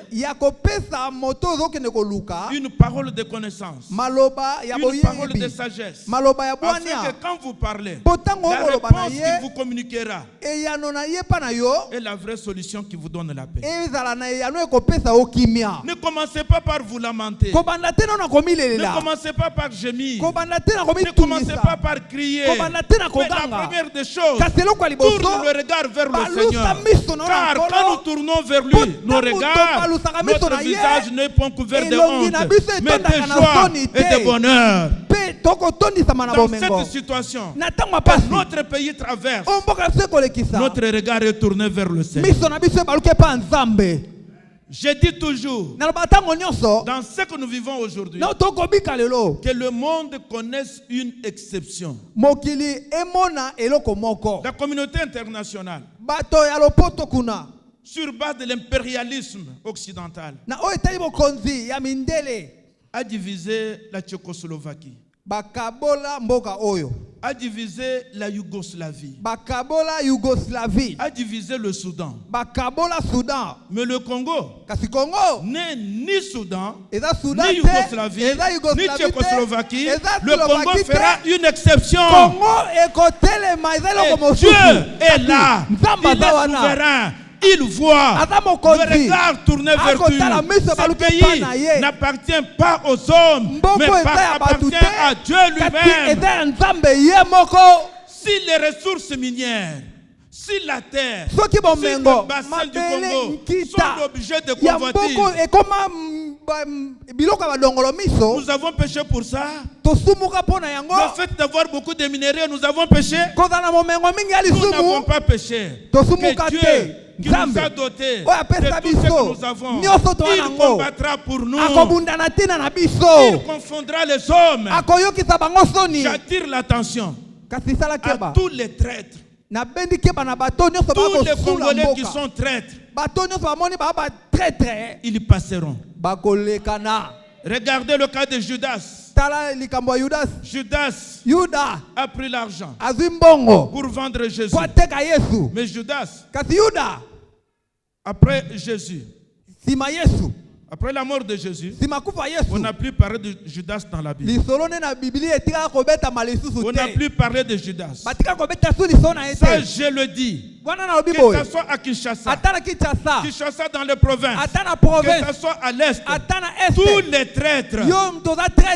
une parole de connaissance, une parole de sagesse, afin que quand vous parlez, la réponse qu'il vous communiquera est la vraie solution qui vous donne la paix. Ne commencez pas par vous lamenter. Ne commencez pas par gémir. Ne commencez pas par crier. Mais la première des choses, tourne le regard vers le Seigneur. Car quand nous tournons vers lui, nos regards, notre visage n'est pas couvert de honte, mais de joie et de bonheur. Dans cette situation que notre pays traverse, notre regard est tourné vers le Seigneur. Je dis toujours, dans ce que nous vivons aujourd'hui, que le monde connaisse une exception. La communauté internationale, sur base de l'impérialisme occidental, a divisé la Tchécoslovaquie, a divisé la Yougoslavie, a divisé le Soudan. Mais le Congo n'est ni Soudan, ni Yougoslavie, ni Tchécoslovaquie. Le Congo fera une exception. Et Dieu est là, il est souverain. Il voit le regard tourné vers lui. Ce pays n'appartient pas aux hommes, mais appartient à Dieu lui-même. Si les ressources minières, si la terre, si le bassin du Congo sont obligés de convoiter, nous avons péché pour ça. Le fait d'avoir beaucoup de minéraux, nous avons péché. Nous n'avons pas péché. Que Dieu qui nous a dotés de tout ce que nous avons, il combattra pour nous. Il confondra les hommes. J'attire l'attention à tous les traîtres, tous les Congolais qui sont traîtres. Ils passeront. Regardez le cas de Judas. Judas a pris l'argent pour vendre Jésus. Mais Judas, après Jésus, après la mort de Jésus, on n'a plus parlé de Judas dans la Bible. On n'a plus parlé de Judas. Ça, je le dis. Que ce soit à Kinshasa, Kinshasa dans les provinces, que ce soit à l'Est, tous les traîtres,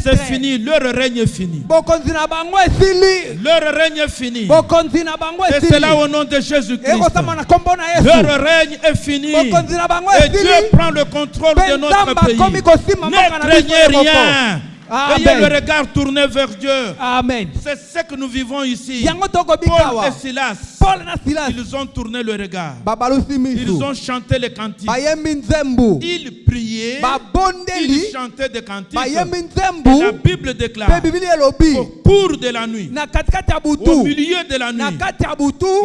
c'est fini, leur règne est fini. Leur règne est fini. Et c'est là au nom de Jésus-Christ. Leur règne est fini. Et Dieu prend le contrôle de notre pays. Ne craignez rien. Ayez le regard tourné vers Dieu. Amen. C'est ce que nous vivons ici. Paul et Silas, ils ont tourné le regard. Ils ont chanté les cantiques. Ils priaient. Ils chantaient des cantiques. Et la Bible déclare qu'au cours de la nuit, au milieu de la nuit,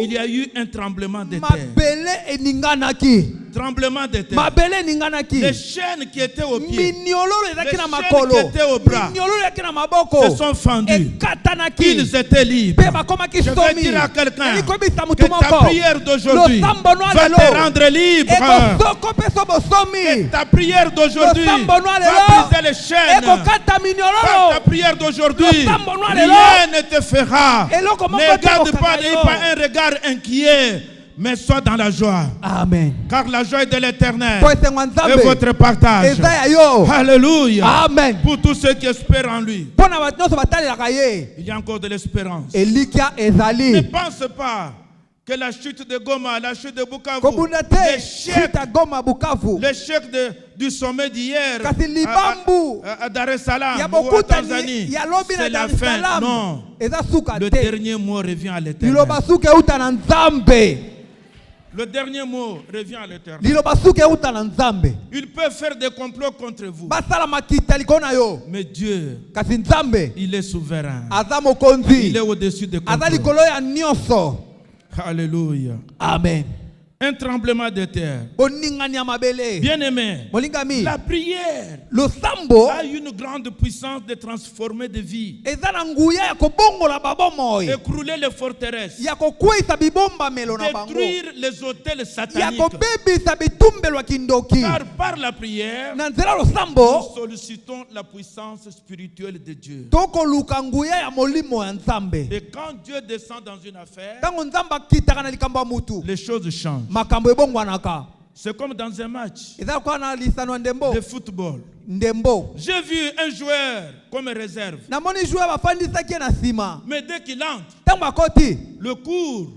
il y a eu un tremblement de terre. Tremblement de terre. Les chaînes qui étaient aux pieds, les chaînes qui étaient aux bras, se sont fendus. Ils étaient libres. Je vais dire à quelqu'un, Que ta prière d'aujourd'hui va te rendre libre. Que ta prière d'aujourd'hui va briser les chaînes. Par ta prière d'aujourd'hui, rien ne te fera. Ne garde pas un regard inquiet, mais sois dans la joie. Amen. Car la joie de l'Éternel est votre partage. Alléluia. Amen. Pour tous ceux qui espèrent en lui, il y a encore de l'espérance. Ne pense pas que la chute de Goma, la chute de Bukavu, l'échec du sommet d'hier à Dar es Salaam ou à Tanzanie, c'est la fin. Non. Le dernier mot revient à l'Éternel. Le dernier mot revient à l'Éternel. Il peut faire des complots contre vous. Mais Dieu, il est souverain. Il est au-dessus des complots. Alléluia. Amen. Un tremblement de terre. Bien-aimé, la prière a une grande puissance de transformer des vies, écrouler les forteresses, détruire les hôtels sataniques. Car par la prière, nous sollicitons la puissance spirituelle de Dieu. Et quand Dieu descend dans une affaire, les choses changent. C'est comme dans un match de football. J'ai vu un joueur comme réserve. Mais dès qu'il entre, le cours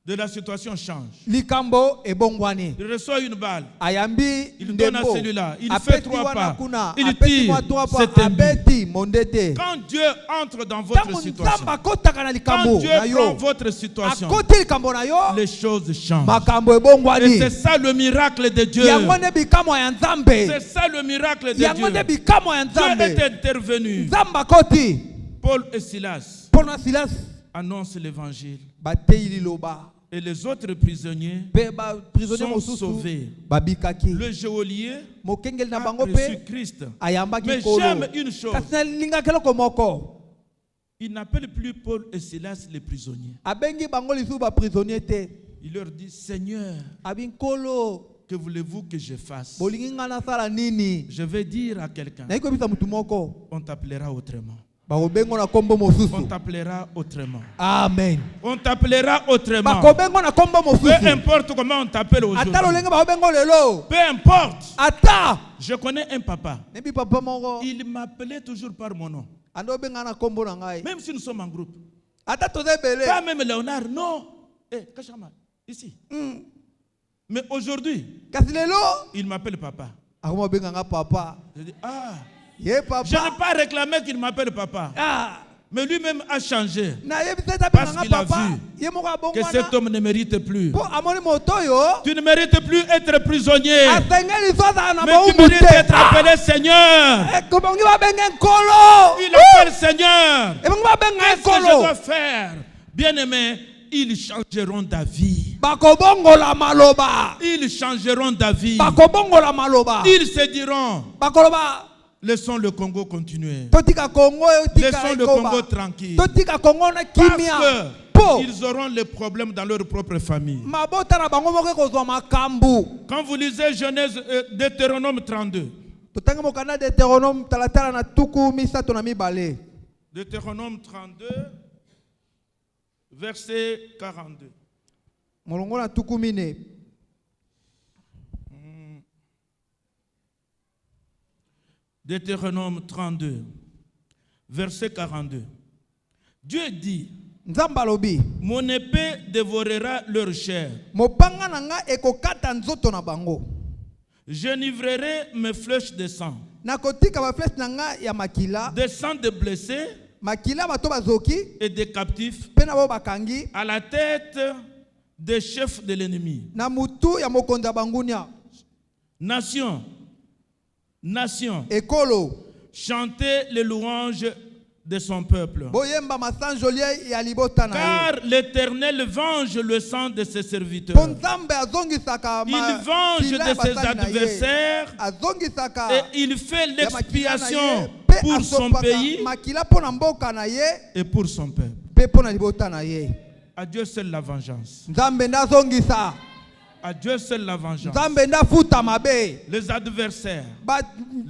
de la situation change. Il reçoit une balle. Il donne à celui-là. Il fait 3 pas. Il tire. C'est un but. Quand Dieu entre dans votre situation, quand Dieu prend votre situation, les choses changent. Et c'est ça le miracle de Dieu. C'est ça le miracle de Dieu. Dieu est intervenu. Paul et Silas annoncent l'évangile. Et les autres prisonniers sont sauvés. Le geôlier a reçu Christ. Mais j'aime une chose. Il n'appelle plus Paul et Silas les prisonniers. Il leur dit, Seigneur, que voulez-vous que je fasse? Je vais dire à quelqu'un, on t'appellera autrement. On t'appellera autrement. Amen. On t'appellera autrement. Peu importe comment on t'appelle aujourd'hui. Peu importe. Je connais un papa. Il m'appelait toujours par mon nom. Même si nous sommes en groupe. Pas même Léonard, non. Kachama, ici. Mais aujourd'hui, il m'appelle papa. Je dis, je n'ai pas réclamé qu'il m'appelle papa. Mais lui-même a changé. Parce qu'il a vu que cet homme ne mérite plus. Tu ne mérites plus être prisonnier. Mais tu mérites être appelé Seigneur. Il appelle Seigneur. Qu'est-ce que je dois faire? Bien-aimé, ils changeront d'avis. Ils changeront d'avis. Ils se diront, laissons le Congo continuer. Laissons le Congo tranquille. Parce qu'ils auront les problèmes dans leur propre famille. Quand vous lisez Genèse, Deutéronome 32. Deutéronome 32, verset 42. Deutéronome 32, verset 42. Dieu dit, mon épée dévorera leur chair. J'enivrerai mes flèches de sang. Des sangs de blessés et des captifs à la tête des chefs de l'ennemi. Nation, nation, chantez les louanges de son peuple. Car l'Éternel venge le sang de ses serviteurs. Il venge de ses adversaires et il fait l'expiation pour son pays et pour son peuple. À Dieu seul la vengeance. Nzambe ndazongisa. À Dieu seul la vengeance. Nzambe ndafuta mabe. Les adversaires,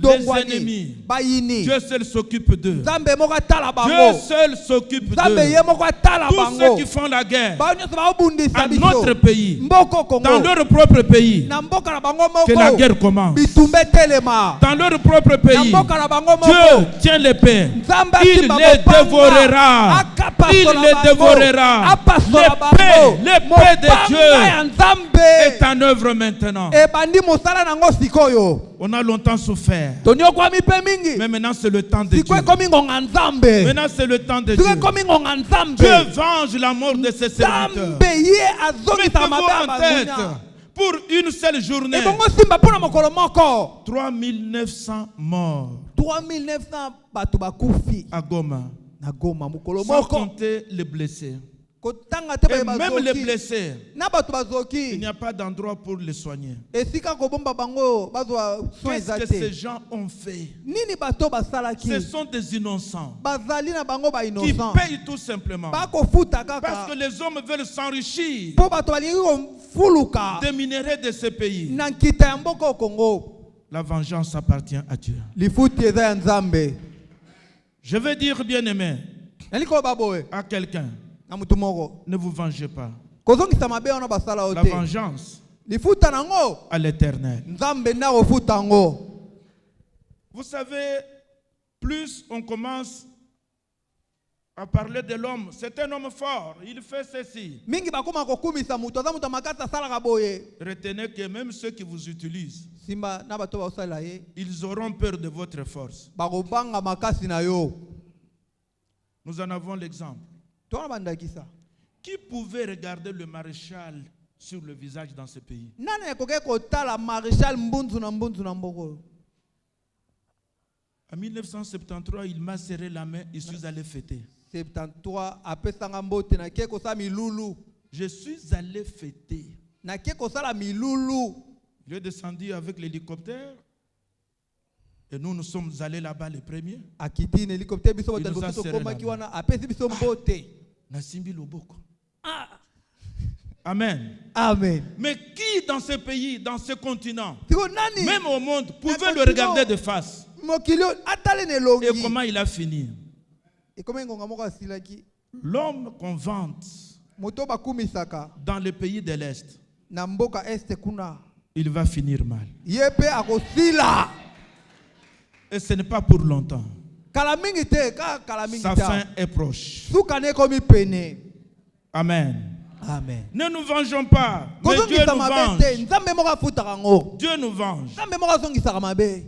Les ennemis, bayini. Dieu seul s'occupe d'eux. Nzambe moko atala bango. Dieu seul s'occupe Nzambe d'eux. ye moko atala Tous bango. ceux qui font la guerre à biso. notre pays, Mboko Kongo. dans leur propre pays, Na mboka na bango moko. que la guerre commence. Bitumbe telema. Dans leur propre pays, Na mboka na bango moko. Dieu tient les paix. Nzambe Il asimba les mopanga. dévorera. Il Akapasola les bango. dévorera. Apasola L'épée bango. de Mopanga ya Dieu Nzambe. est en œuvre maintenant. Ebandi mosala nango sikoyo. On a longtemps souffert. Tonyokwami pe mingi. Mais maintenant c'est le temps de Dieu. Sikwe komi ngonga Nzambe. Maintenant c'est le temps de Dieu. Sikwe komi ngonga Nzambe. Dieu venge la mort de ses serviteurs. Nzambe ye azongisa mabe ya Mettez-vous en tête, bangunya. pour une seule journée, Ebongo simba pona mokolo moko. 3900 morts 3900 bato bakufi à Goma. na Goma mokolo Sans moko. compter les blessés. Kotanga te Et ba même les bazoki. blessés, Na bato il bazoki. n'y a pas d'endroit pour les soigner. Esika kobomba bango bazwa soin Qu'est-ce que ces ezate. gens ont fait? Nini bato basalaki? Ce sont des innocents Bazali na bango ba qui innocent. payent tout simplement. Bakofuta Parce kaka. que les hommes veulent s'enrichir Po bato balingi kofuluka. des minéraux de ce pays. Na nkita ya mboka Kongo. La vengeance appartient à Dieu. Lifuti eza ya Nzambe. Je veux dire, bien-aimé, Nani ko baboe? à quelqu'un, Na mutu moko. ne vous vengez pas. Kozongisa mabe wana basala La ote. vengeance Lifuta nango. à l'éternel. Nzambe na kofuta ngo. Vous savez, plus on commence à parler de l'homme, c'est un homme fort, il fait ceci. Mingi bakoma kokumisa mutu aza mutu makasi asalaka boye. Retenez que même ceux qui vous utilisent, Simba na bato baosala ye. ils auront peur de votre force. Bakobanga makasi na yo. Nous en avons l'exemple. Tona bandakisa. Qui pouvait regarder le maréchal sur le visage dans ce pays? Nana ekoke kotala maréchal mbunzu na mboko. En 1973, il m'a serré la main, je suis allé fêter. 73 apesanga mbote na ke kosala milulu. Je suis allé fêter. Na ke kosala milulu. Il est descendu avec l'hélicoptère et nous sommes allés là-bas les premiers. Akiti na hélicoptère biso Il nous a botango serré koma la ki main. wana apesi biso mbote. Nasimbi Loboko. Amen. Amen. Mais qui dans ce pays, dans ce continent, Tiko nani? même au monde, pouvait le continent. regarder de face? Mokilio atale ne longi. Et comment il a fini? Et comment ngonga moko asilaki? L'homme qu'on vante Moto bakumisaka dans le pays de l'Est, na mboka este kuna. il va finir mal. Yepe akosila. Et ce n'est pas pour longtemps. Kala mingi te, kala mingi Sa te. fin est proche. Suka ne komi pene. Amen. Amen. Ne nous vengeons pas, mais Dieu nous venge. Nzambe moko afutaka ngo. Dieu nous venge. Nzambe moko azongisaka mabe.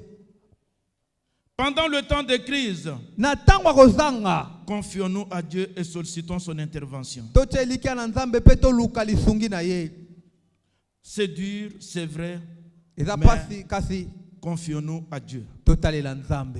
Pendant le temps de crise, Na tango kozanga. confions-nous à Dieu et sollicitons son intervention. Tochelika na Nzambe pe toluka lisungi na ye. C'est dur, c'est vrai, Eza mais pasi kasi confions-nous à Dieu. totalela Nzambe.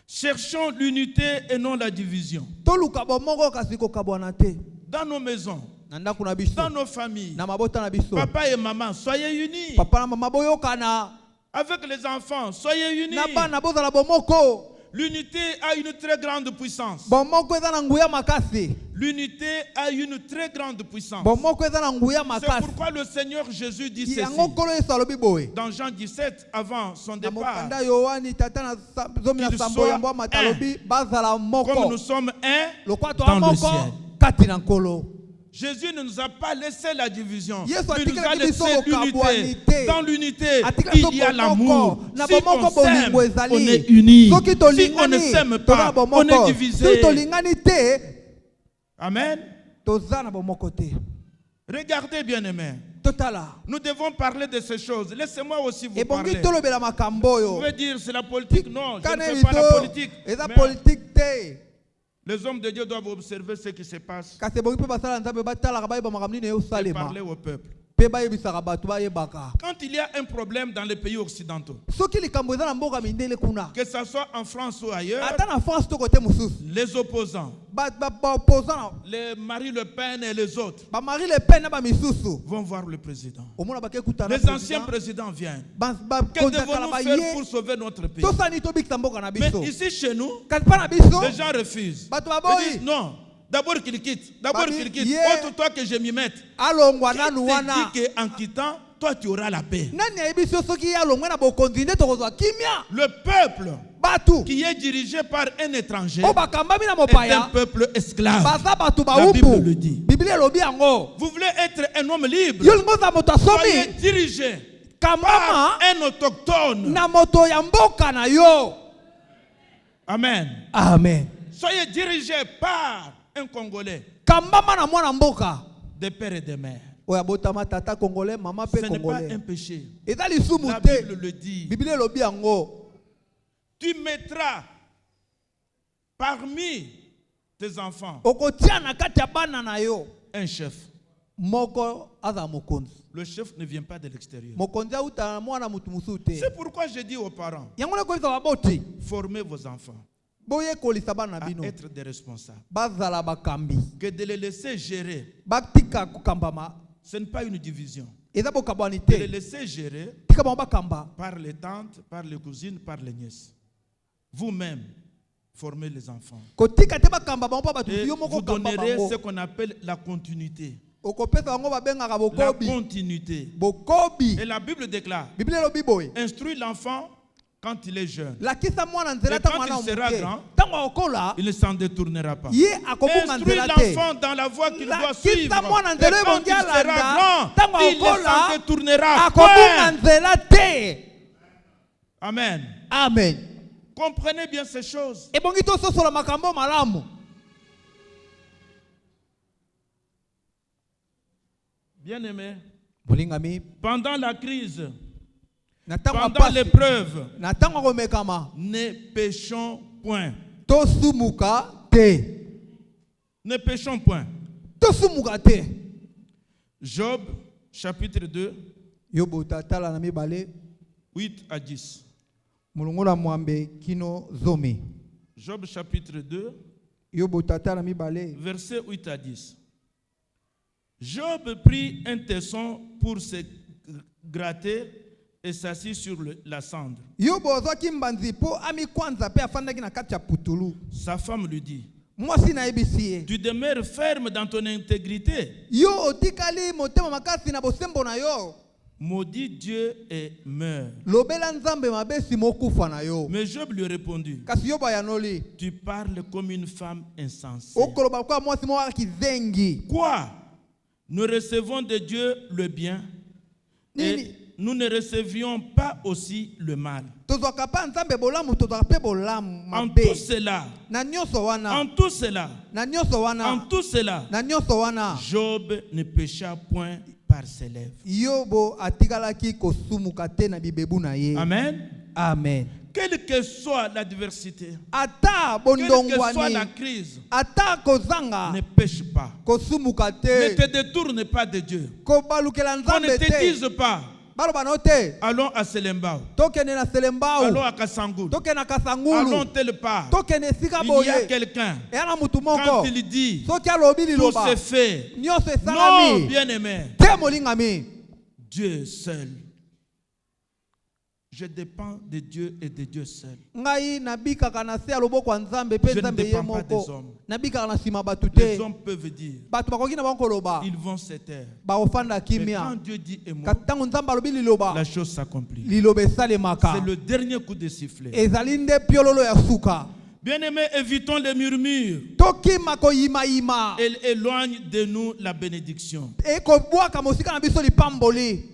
Cherchons l'unité et non la division. Toluka bomoko kasi kokabwana te. Dans nos maisons, Na ndako na biso. dans nos familles, Na mabota na biso. papa et maman, soyez unis. Papa na mama boyokana. Avec les enfants, soyez unis. Na bana bozala bomoko. L'unité a une très grande puissance. Bomoko eza na nguya makasi. L'unité a une très grande puissance. Bomoko eza na nguya C'est makasi. pourquoi le Seigneur Jésus dit ceci. Yango kolo Yesu alobi boye. Dans Jean 17, avant son Na départ, mokanda Yohani tata na zomi na Qu'ils sambo soient yambo matalobi bazala comme moko. nous sommes un Lokwa to dans le moko ciel. kati na nkolo. Jésus ne nous a pas laissé la division. Yesu Il nous a atikaki laissé biso kokabwanite. l'unité. Dans l'unité, Atikaki il y a biso l'amour. bomoko. Na Si bomoko on s'aime, bolingo ezali. on est unis. Soki Si on ne tolingani, s'aime toza pas, na bomoko. on est Soki divisé. tolingani te, Amen. toza na bomoko te. Regardez, bien-aimés. Totala. Nous devons parler de ces choses. Laissez-moi aussi vous Ebongi parler. tolobela makambo Vous oyo. pouvez dire c'est la politique. Non, je ne Kana fais pas la biso, politique. eza Mais politique te. les hommes de Dieu doivent observer ce qui se passe Kasi ebongi mpe basala Nzambe batalaka bayeba makambo nini et eosalema. parler au peuple. Mpe bayebisaka bato bayebaka. Quand il y a un problème dans les pays occidentaux, Soki likambo eza na mboka mindele kuna. que ce soit en France ou ailleurs, Ata na France to kote mosusu. les opposants, Baopposant les Marie Le Pen et les autres, Marie Le Pen na bamisusu. vont voir le président. Omona bakekutana. Les anciens présidents viennent. Que devons-nous faire pour sauver notre pays? Tosani tobikisa mboka na Mais biso. ici chez nous, Kasi pa na biso. les gens refusent. Bato Ils baboyi. disent non, D'abord qu'il quitte. D'abord Babi, qu'il quitte. yeah. Autre toi que je m'y mette. alongwa Qui nanu te wana dit qu'en quittant, toi tu auras la paix. nani ayebi biso soki alongwa na bokonzi nde tokozwa kimia Le peuple batu qui est dirigé par un étranger oyo bakambami na est un mopaya peuple esclave. baza batu La Bible le bawumbu dit. biblia elobi yango Vous voulez être un homme libre? yo lingi oza moto Soyez asomi dirigé kambama par un autochtone. na moto ya mboka na yo. Amen. Amen. Soyez dirigé par un Congolais, Kambama na mwana mboka des pères et des mères. oya botama tata congolais mama Ce pe n'est pas congolais un péché. eza lisumu La te Bible le dit. biblia elobi yango Tu mettras parmi tes enfants okotia na kati ya bana na yo un chef. moko aza mokonzi Le chef ne vient pas de l'extérieur. mokonzi auta na mwana mutu mosusu te C'est pourquoi je dis aux parents, yango nakoyisa baboti formez vos enfants boyekolisa bana na à bino être des responsables. bazala bakambi Que de les laisser gérer, batika kokambama ce n'est pas une division. eza bokabwani De les te laisser gérer tika bango bakamba par les tantes, par les cousines, par les nièces. Vous-même, formez les enfants. kotika te bakamba bango mpa bato Et yo moko vous kamba donnerez bango ce qu'on appelle la continuité. okopesa bango babengaka La bokobi continuité. bokobi Et la Bible déclare, biblia elobi boye instruis l'enfant quand il est jeune. lakisa mwana nzela Et ntango quand mwana il sera moke grand, ntango akokola Il ne s'en détournera pas. ye akobonga Instruis nzela te l'enfant dans la voie qu'il doit lakisa suivre. mwana Et nzela quand ebongi il sera alanda grand, ntango il ne s'en akokola détournera akobonga point. nzela te. Amen. Amen. Comprenez bien ces choses. ebongi tososola makambo malamu. Bien-aimés, bolingami pendant la crise, na ntango ya pendant pasi l'épreuve, na ntango ya komekama ne péchons point. tosumuka te Ne péchons point. tosumuka te. Job, chapitre 2, yobo tatala na mibale 8 à 10. mulungu mwambe kino zomi. Job, chapitre 2, yobo tatala na mibale verset 8 à 10. Job prit un tesson pour se gratter et s'assit sur la cendre. yobo ozwaki mbanzi mpo amikwanza mpe afandaki na kati ya putulu. Sa femme lui dit, mwasi nayebisi ye tu demeures ferme dans ton intégrité. yo otikali motema makasi na bosembo na yo. Maudit Dieu et meurt. lobela nzambe mabesi mokufa na yo. Mais Job lui répondit, kasi yobo ayanoli tu parles comme une femme insensée. okoloba lokola mwasi moko kaka kizengi. Quoi? Nous recevons de Dieu le bien et Nini? nous ne recevions pas aussi le mal. tozwaka mpa nzambe bolamu tozwaka mpe bolamu En mabe. tout cela, na nyonso wana en tout cela, na nyonso en wana tout cela, na nyonso wana Job ne pécha point par ses lèvres. yobo atikalaki kosumuka te na bibebu na ye. Amen. Amen. Quelle que soit l'adversité, ata quelle que soit bondongwani la crise, ata kozanga ne pêche pas. kosumuka Ne te te détourne pas de Dieu. kobalukela On ne nzambe te te dise pas, baloba no te allons à Selembao, tokende na allons selembao à Kassangou, tokende na allons kasangulu telle part. tokende esika Il y a boye quelqu'un, eya na mutu quand moko il dit, soki alobi tout liloba se fait. nyonso Non, esalami bien-aimé, te molingami. Dieu seul. Je dépends de Dieu et de Dieu seul. ngai nabikaka na se ya loboko ya nzambe mpe Je ne nzambe ye dépends pas des moko hommes. nabikaka na nsima bato Les te. hommes peuvent dire, bato bakoki na bango koloba ils vont se taire. bakofanda Mais quand kimia Dieu dit et moi, kasi ntango nzambe alobi liloba la chose s'accomplit. liloba esalemaka. C'est le dernier coup de sifflet. ezali nde piololo ya suka. Bien-aimés, évitons les murmures. tokima koyimayima Elle éloigne de nous la bénédiction. ekobwaka mosika na biso lipamboli.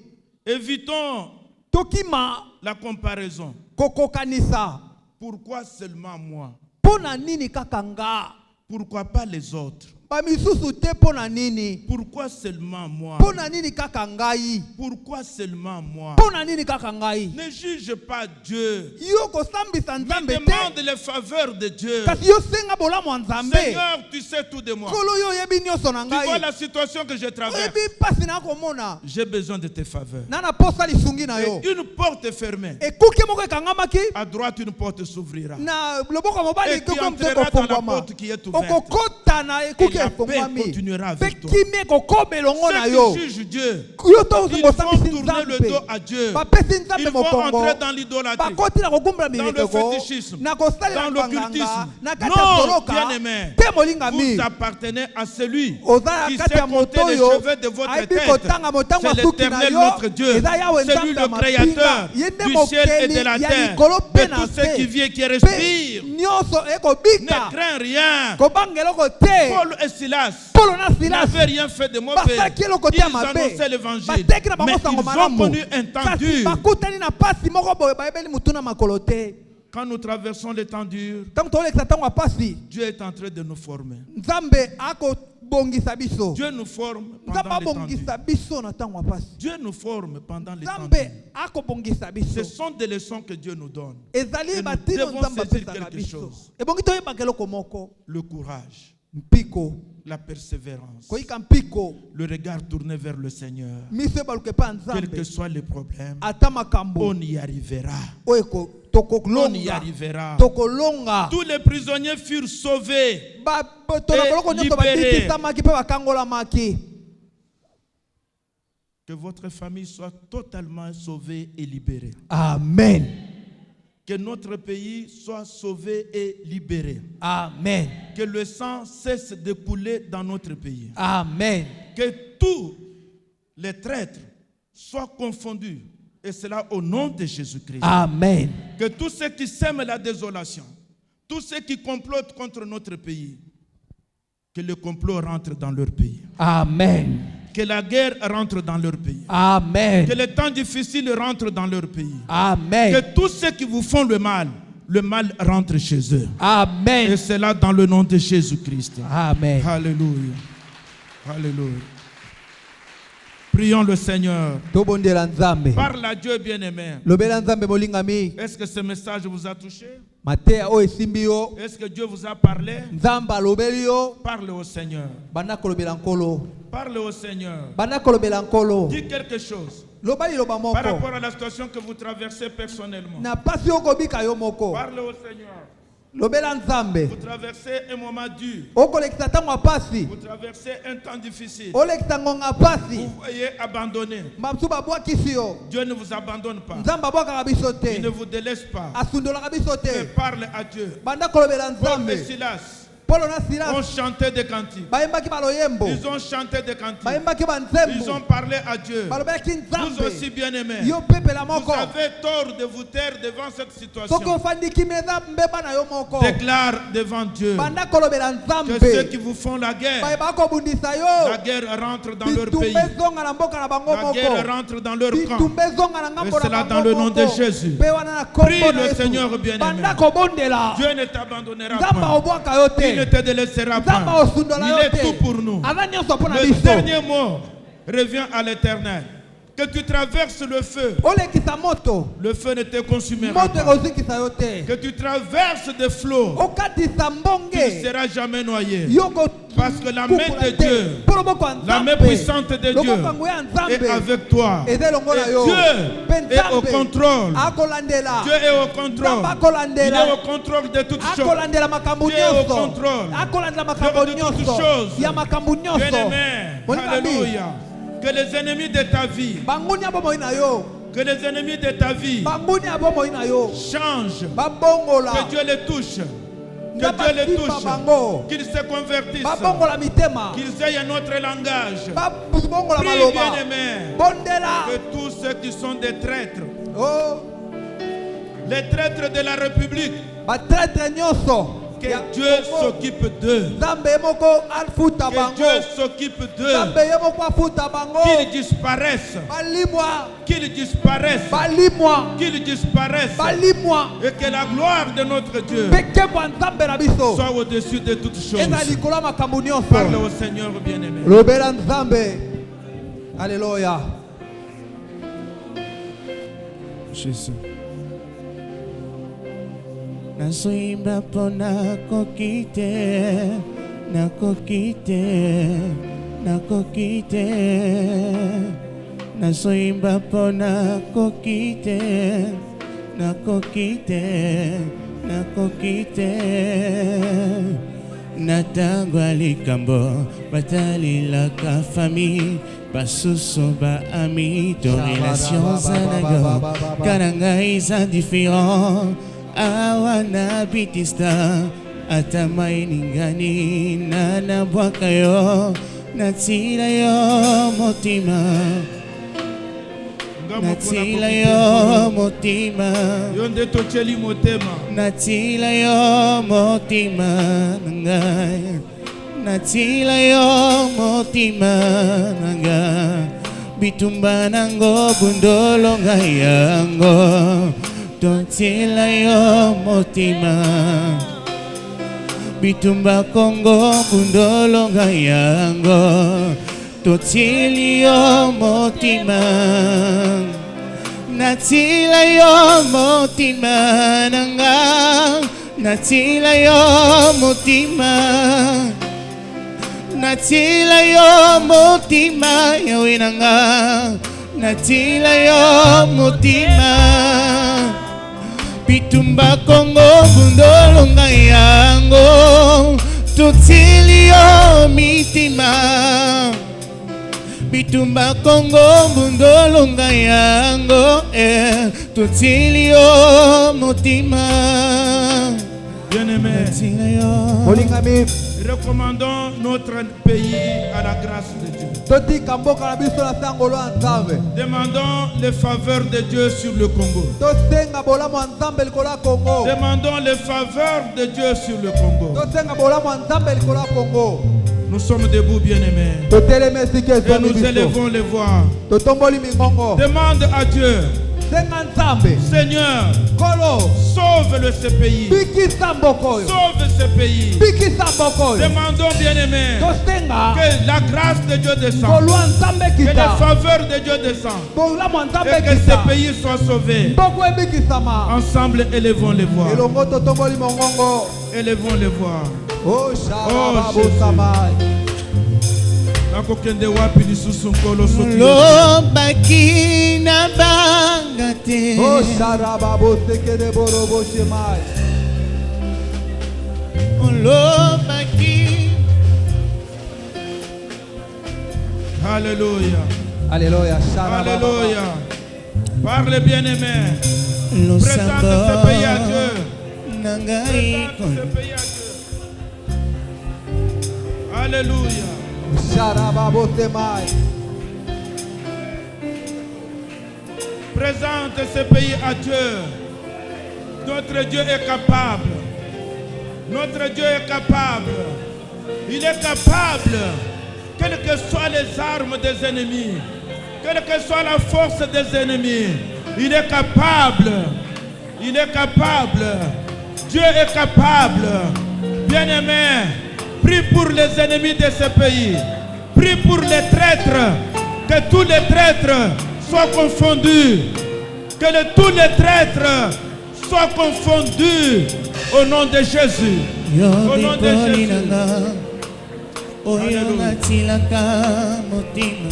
Évitons tokima la comparaison. kokokanisa Pourquoi seulement moi? mpo na nini kaka nga Pourquoi pas les autres? bamisusu te mpo na nini Pourquoi seulement moi? mpo na nini kaka ngai Pourquoi seulement moi? mpo na nini kaka ngai. Ne juge pas Dieu. yo kosambisa Mais nzambe demande te les faveurs de Dieu. kasi yo senga bolamu ya nzambe. Seigneur, tu sais tout de moi. kolo yo oyebi nyonso na Tu vois ngai la situation que je traverse. oyebi mpasi na komona J'ai besoin de tes faveurs. na na posa lisungi na yo Et une porte fermée. ekuke moko ekangamaki À droite, une porte s'ouvrira. na loboko ya mobali Et tu ekuke moto entreras dans la ekofungwama porte qui est ouverte. okokota na ekuke La paix continuera avec toi. kimia kokobelongo na yo. Ceux qui jugent Dieu, Yo to ils vont sambisi tourner le dos à Dieu. bapesi Ils nzambe vont mokongo entrer dans l'idolâtrie, bakoti na kokumbela dans le mileko fétichisme, na kosalela dans l'occultisme. na kati ya Non, soloka bien-aimé, te molingami vous appartenez à celui oza na qui kati sait ya compter moto les yo cheveux de votre ayebi tête. kotanga motango C'est ya suki na l'Éternel yo notre Dieu. eza yawe C'est lui nzambe ya le créateur mapinga ye nde du ciel et de mokeli la ya terre, likolo de mpe na tout ce qui se vit et qui mpe respire. nyonso Ne ekobika crains rien. kobangela oko te Paul et Silas polo na silas n'avaient rien fait de mauvais. basaki eloko te Ils ya mabe annonçaient l'évangile. bateki na Mais bango sango ils ont malamu connu un temps kasi dur. bakutani na pasi moko boye bayebeli mutu na makolo te Quand nous traversons les temps durs, ntango tolekisa ntango ya pasi Dieu est en train de nous former. nzambe akobongisa biso Dieu nous forme nzambe pendant les temps durs. abongisa biso na ntango ya pasi Dieu nous forme pendant les temps nzambe durs. akobongisa biso Ce sont des leçons que Dieu nous donne. ezali Et nous batino devons nzambe saisir apesaka quelque biso chose. ebongi toyebaka eloko moko Le courage, mpiko la persévérance, koyika mpiko le regard tourné vers le Seigneur. miso ebaluka epa ya Quels que nzambe soient les problèmes, ata makambo on y arrivera. oyo On y tokolonga arrivera. tokolonga Tous les prisonniers furent sauvés. bato na boloko nyonso libéré. babikisamaki mpe bakangolamaki Que votre famille soit totalement sauvée et libérée. amen Que notre pays soit sauvé et libéré. amen Que le sang cesse de couler dans notre pays. amen Que tous les traîtres soient confondus. Et cela au nom de Jésus-Christ. amen Que tous ceux qui sèment la désolation, tous ceux qui complotent contre notre pays, que le complot rentre dans leur pays. amen Que la guerre rentre dans leur pays. amen Que les temps difficiles rentrent dans leur pays. amen Que tous ceux qui vous font le mal rentre chez eux. amen Et cela dans le nom de Jésus-Christ. amen Alléluia. Alléluia. Prions le Seigneur. tobondela nzambe Parle à Dieu bien-aimé. lobela nzambe molingami Est-ce que ce message vous a touché? mateya oyo esimbi yo Est-ce que Dieu vous a parlé? nzambe alobeli yo Parle au Seigneur. banda kolobela nkolo Parle au Seigneur. banda kolobela nkolo Dis quelque chose loba liloba par moko rapport à la situation que vous traversez personnellement. na pasi okobika yo moko Parle au Seigneur. lobela nzambe Vous traversez un moment dur. okolekisa ntango ya pasi Vous traversez un temps difficile. olekisa ngonga ya pasi Vous voyez abandonné. basu babwakisi yo Dieu ne vous abandonne pas. nzambe abwakaka biso Il ne te vous délaisse pas. asundolaka biso Mais te parle à Dieu. banda kolobela Paul et nzambe Silas polo na ont silas chanté des cantiques. bayembaki baloyembo Ils ont chanté des cantiques. bayembaki Ils banzembo ont parlé à Dieu. balobelaki Vous aussi, nzambe bien-aimés, yo pepela vous moko avez tort de vous taire devant cette soki situation. ofandiki meza mbeba na yo moko Déclare devant Dieu banda kolobela que ceux nzambe qui vous font la guerre, bayeba kobundisa la yo guerre rentre dans leur pays. bitumba ezonga na mboka na bango La guerre moko rentre dans leur camp. bitumba ezonga na ngambo Et cela na dans le nom bango de moko Jésus. mpe wana na Prie kombo na le Seigneur yesu bien-aimé. banda kobondela Dieu ne t'abandonnera nzambe pas. obwaka yo Il ne te te délaissera nzambe pas. osundola Il yo est te tout pour nous. aza nyonso mpo na Le biso dernier mot revient à l'Éternel. Que tu traverses le feu, olekisa moto le feu ne te consumera moto pas. ekozikisa yo te Que tu traverses des flots, okatisa tu ne mbonge seras jamais noyé. yo Parce que la main de Dieu, mpo loboko ya la main nzambe puissante de Dieu loboko yango ya est nzambe avec toi. eza elongo na Et yo Dieu mpe est au nzambe contrôle. akolandela Dieu est au contrôle. nzambe Il akolandela est au contrôle de toutes choses. akolandela makambo Dieu est au nyonso contrôle. akolandela makambo de toutes nyonso choses. ya makambo nyonso Bien-aimé, molingami alléluia. Que les ennemis de ta vie, banguni ya bomoi na yo que les ennemis de ta vie banguni ya bomoi na yo changent. babongola Que Dieu les touche. Que nga Dieu les basimba touche. bango Qu'ils se convertissent. babongola mitema Qu'ils aient un autre langage. babongola Prie, maloba bien-aimé, bondela que tous ceux qui sont des traîtres, oh les traîtres de la République, batraître nyonso que ya Dieu Congo, s'occupe d'eux. nzambe ye moko afuta Que bango Dieu s'occupe d'eux. nzambe ye moko afuta bango Qu'ils disparaissent. balimwa Qu'ils disparaissent. balimwa Qu'ils disparaissent. balimwa Et que la gloire de notre Dieu mpe nkembo ya nzambe na biso soit au-dessus de toutes choses. eza likolo ya makambo Parle nyonso au Seigneur bien-aimé. lobela nzambe aleluya Jésus. Nazoimba po nakoki te, nakoki te, nakoki te. Nazoimba po nakoki te, nakoki te, nakoki te. natangwa likambo batalilaka famille basusu baami to relation zanago kananga isa différent awa na bitista atamai ningani na bwaka yo natila yo motima natila yo motima yonde tocheli motema natila yo motima ngai natila yo motima nanga bitumba nango bundolo ngai yango tontila yo motima bitumba kongo bundolo ngai yango totili yo motima natila yo motima nanga natila yo motima natila yo motima yawe nanga natila yo motima bitumba kongo bundolo ngai yango totili yo mitima bitumba kongo bundolo ngai yango totili yo motima bien-aimé. Molingami Recommandons notre pays à la grâce de Dieu. totika mboka na biso na sangolo ya Nzambe. Demandons les faveurs de Dieu sur le Congo. Tosenga bolamu ya Nzambe likolo ya Congo. Demandons les faveurs de Dieu sur le Congo. Tosenga bolamu ya Nzambe likolo ya Congo. Nous sommes debout, bien-aimés. Toteleme sike Et ezwami nous biso. élevons les voix. Totomboli mingongo. Demande à Dieu, Senga Nzambe. Seigneur, Kolo. sauve ce pays. Bikisa mboka oyo. Sauve ce pays. Bikisa mboka oyo. Demandons, bien-aimés, Tosenga que la grâce de Dieu descende. bolwa Nzambe Que les kita. faveurs de Dieu descendent. Bolamu ya Nzambe Et que kita. ce pays soit sauvé. Mboko ebikisama. Ensemble, élevons les voix. Elongo totomboli mongongo. Élevons les voix. Oh Jésus. sharababosama. Nakokende wapi lisusu nkolo soki. lobaki na banga te Oh sharababosekede boroboshemai. lobaki Alléluia. Alléluia. Sharababa. Alléluia. Parle bien-aimé. Présente losamba ce pays à Dieu. na ngai Présente ce pays à Dieu. Alléluia. Sharababosemai. Présente ce pays à Dieu. Notre Dieu est capable. Notre Dieu est capable. Il est capable. Quelles que soient les armes des ennemis, quelle que soit la force des ennemis, il est capable. Il est capable. Dieu est capable. Bien-aimé, prie pour les ennemis de ce pays. Prie pour les traîtres. Que tous les traîtres soient confondus. Que tous les traîtres soient confondus au nom de Jésus. Au nom de yodipoli Jésus. nanga oyo Alléluia. natilaka motima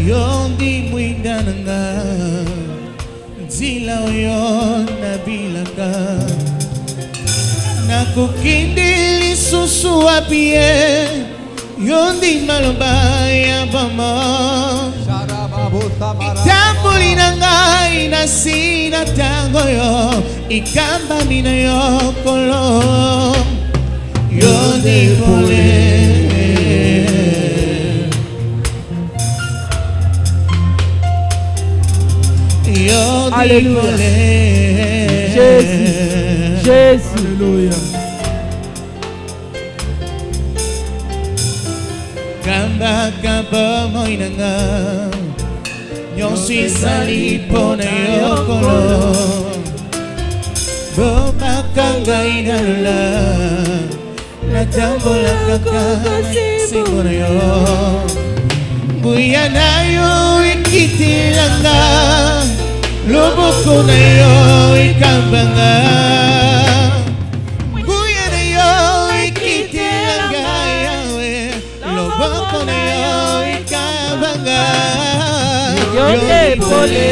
yondi mwinda nanga nzela oyo nabilaka nakokindi lisusu wapi ye yondi maloba ya bama Sharababosamara. tamboli na ngai na sina tango yo ikambami na yo kolo yo ndipole yo ndipole Jésus. Alléluia. kamba kamba moi na nga nyonso ezali mpo na yo kolo bomaka ngai na lola natambola kaka nsengo na yo nguya na yo ekitilanga loboko na yo ekambanga nguya na yo ekitilanga yawe loboko na yo ekambanga yo ndipole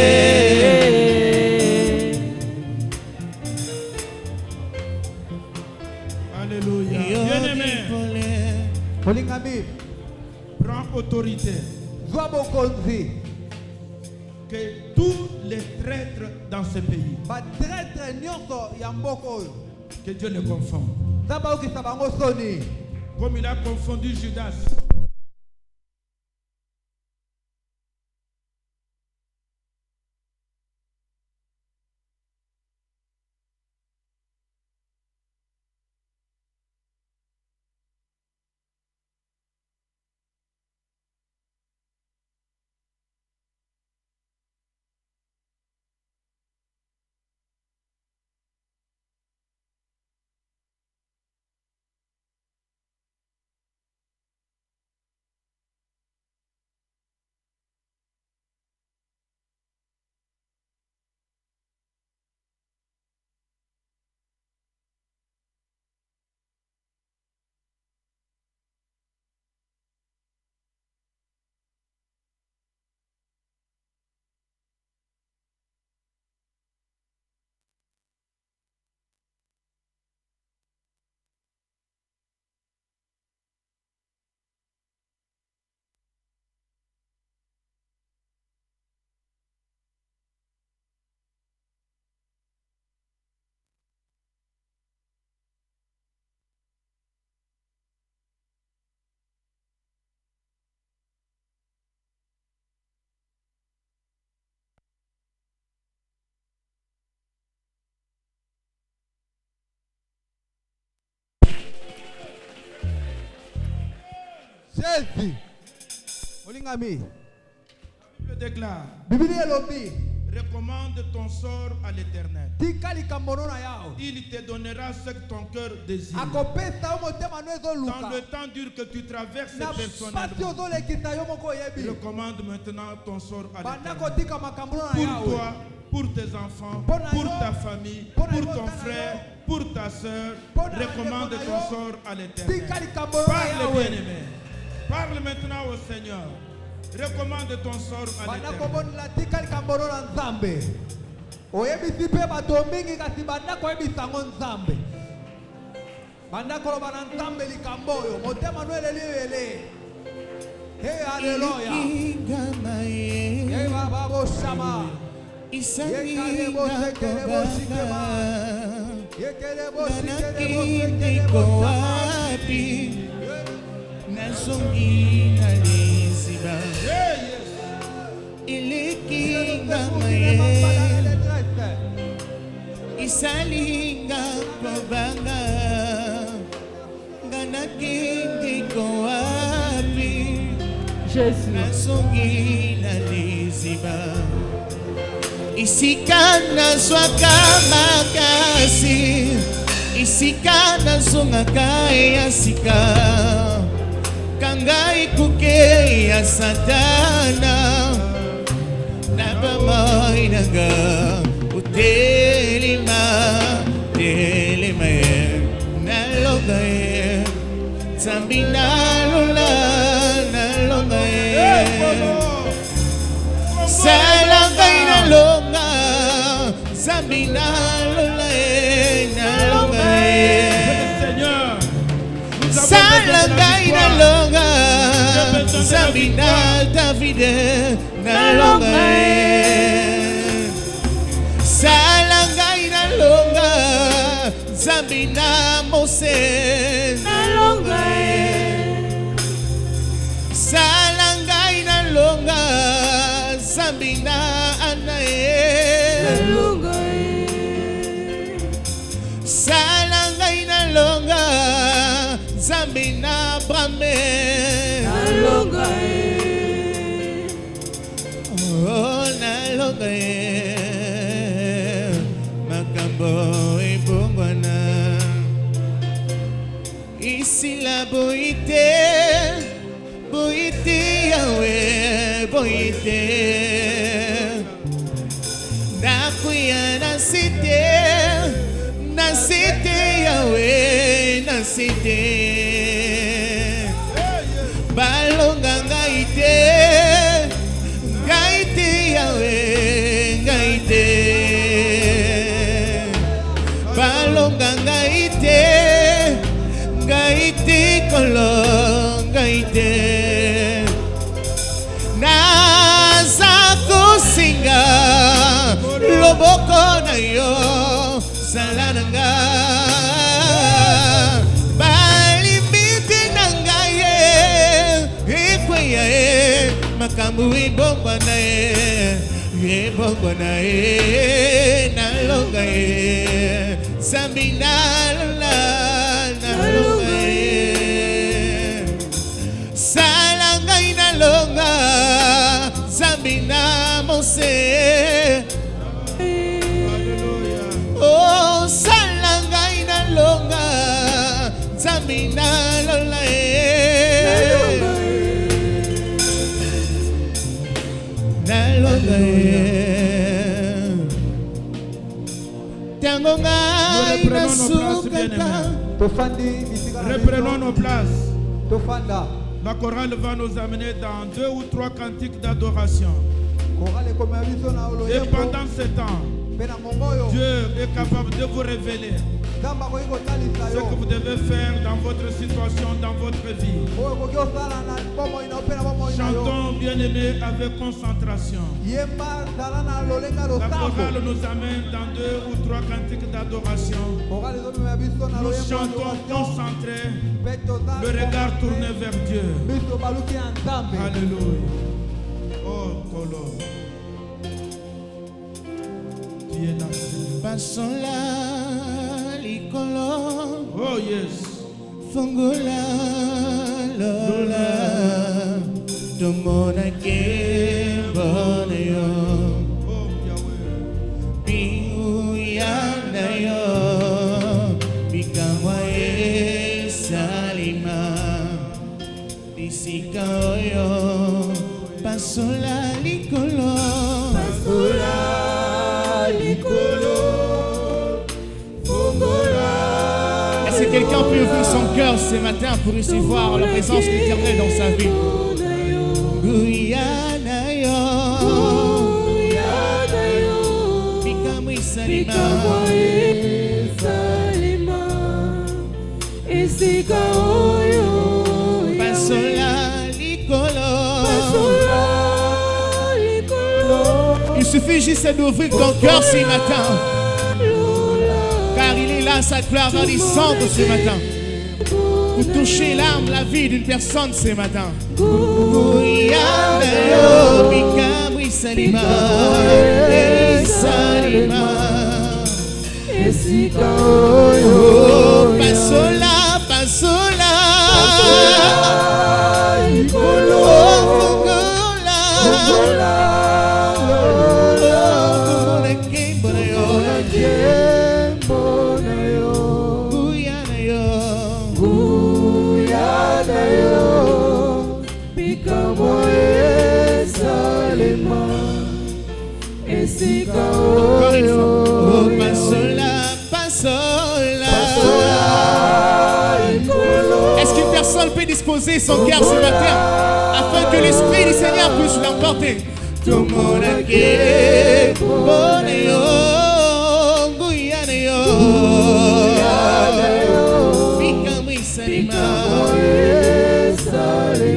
Alléluia. Bien-aimé, Olingami, prends autorité. zwa bokonzi. Que tous les traîtres dans ce pays, Ba traître nyonso ya mboko oyo. que Dieu les confonde. Zamba okisa bango soni. Comme il a confondu Judas. Jésus. Olingami. Je déclare, Bible elobi. recommande ton sort à l'Éternel. Tika likambo na yao. Il te donnera ce que ton cœur désire. Akopesa yo motema no Dans ezoluka. le temps dur que tu traverses Na pasi personnellement, ozolekisa yo moko oyebi. recommande maintenant ton sort à Banda l'Éternel. kotika makambo na Pour yao. toi, pour tes enfants, Pour na pour yo, ta famille, pour na pour yo, ton na frère, yo. pour ta soeur, Pour na recommande yo, ton na yo. sort à l'Éternel. Tika likambo na Parle, yao. bien-aimé. Parle maintenant au Seigneur. Recommande ton sort à Banda l'Éternel. kobonela tika likambo na Nzambe. Oyebisi mpe bato mingi kasi banda koyebisa ngo Nzambe. Banda koloba na Nzambe likambo oyo motema no eleli ele. Hey, haleluya. Hey, baba boshama. Yekale bosekele bosikema. Yekele bosikele bosekele bosikema. Nasongi na liziba ilikinga maye isalinga kobanga nganakindi ko wapi nasongi na liziba isika nazwaka makasi isika nazongaka ya sika kangai kuke ya satana nabamai naga utelima telima naloga zambi nalola naloga salangai naloga zambi nalola naloga salangai naloga zambi na Davide naloga salangai naloga zambi na Mose naloga salangai naloga zambi na Anae naloga salangai naloga zambi na Brame naloga oh naloga makambo ibongwana isila boite boite yawe boite nakuya na site yawe na site balonga ngaite ngaite yawe ngaite balonga ngaite makambu ibongwa na ye nalonga ye Zambi nalonga ye salanga inalonga Zambi na mose oh salanga inalonga Zambi nalonga ye nalonga ye Reprenons nos places. La chorale va nous amener dans 2 ou 3 cantiques d'adoration. Et pendant ce temps, Dieu est capable de vous révéler ce que vous devez faire dans votre situation, dans votre vie. Chantons bien-aimés avec concentration. La chorale nous amène dans 2 ou 3 cantiques d'adoration. Nous chantons concentrés, le regard tourné vers Dieu. Alléluia. Oh, Kolo. Dieu est là. Basola likolo Oh yes. Fungola lola Tomona ke boneyo Oh Yahweh. Bingu yanayo Bikamwa salima Disika oyo Basola likolo Basola Est-ce que quelqu'un peut ouvrir son cœur ce matin pour recevoir la présence de l'Éternel dans sa vie? Il suffit juste d'ouvrir ton cœur ce matin. Car il est là, sa gloire va descendre ce matin. Pour toucher l'âme, la vie d'une personne ce matin. Oh, pasola, pasola. Est-ce qu'une personne peut disposer son cœur ce matin afin que l'Esprit du Seigneur puisse l'emporter?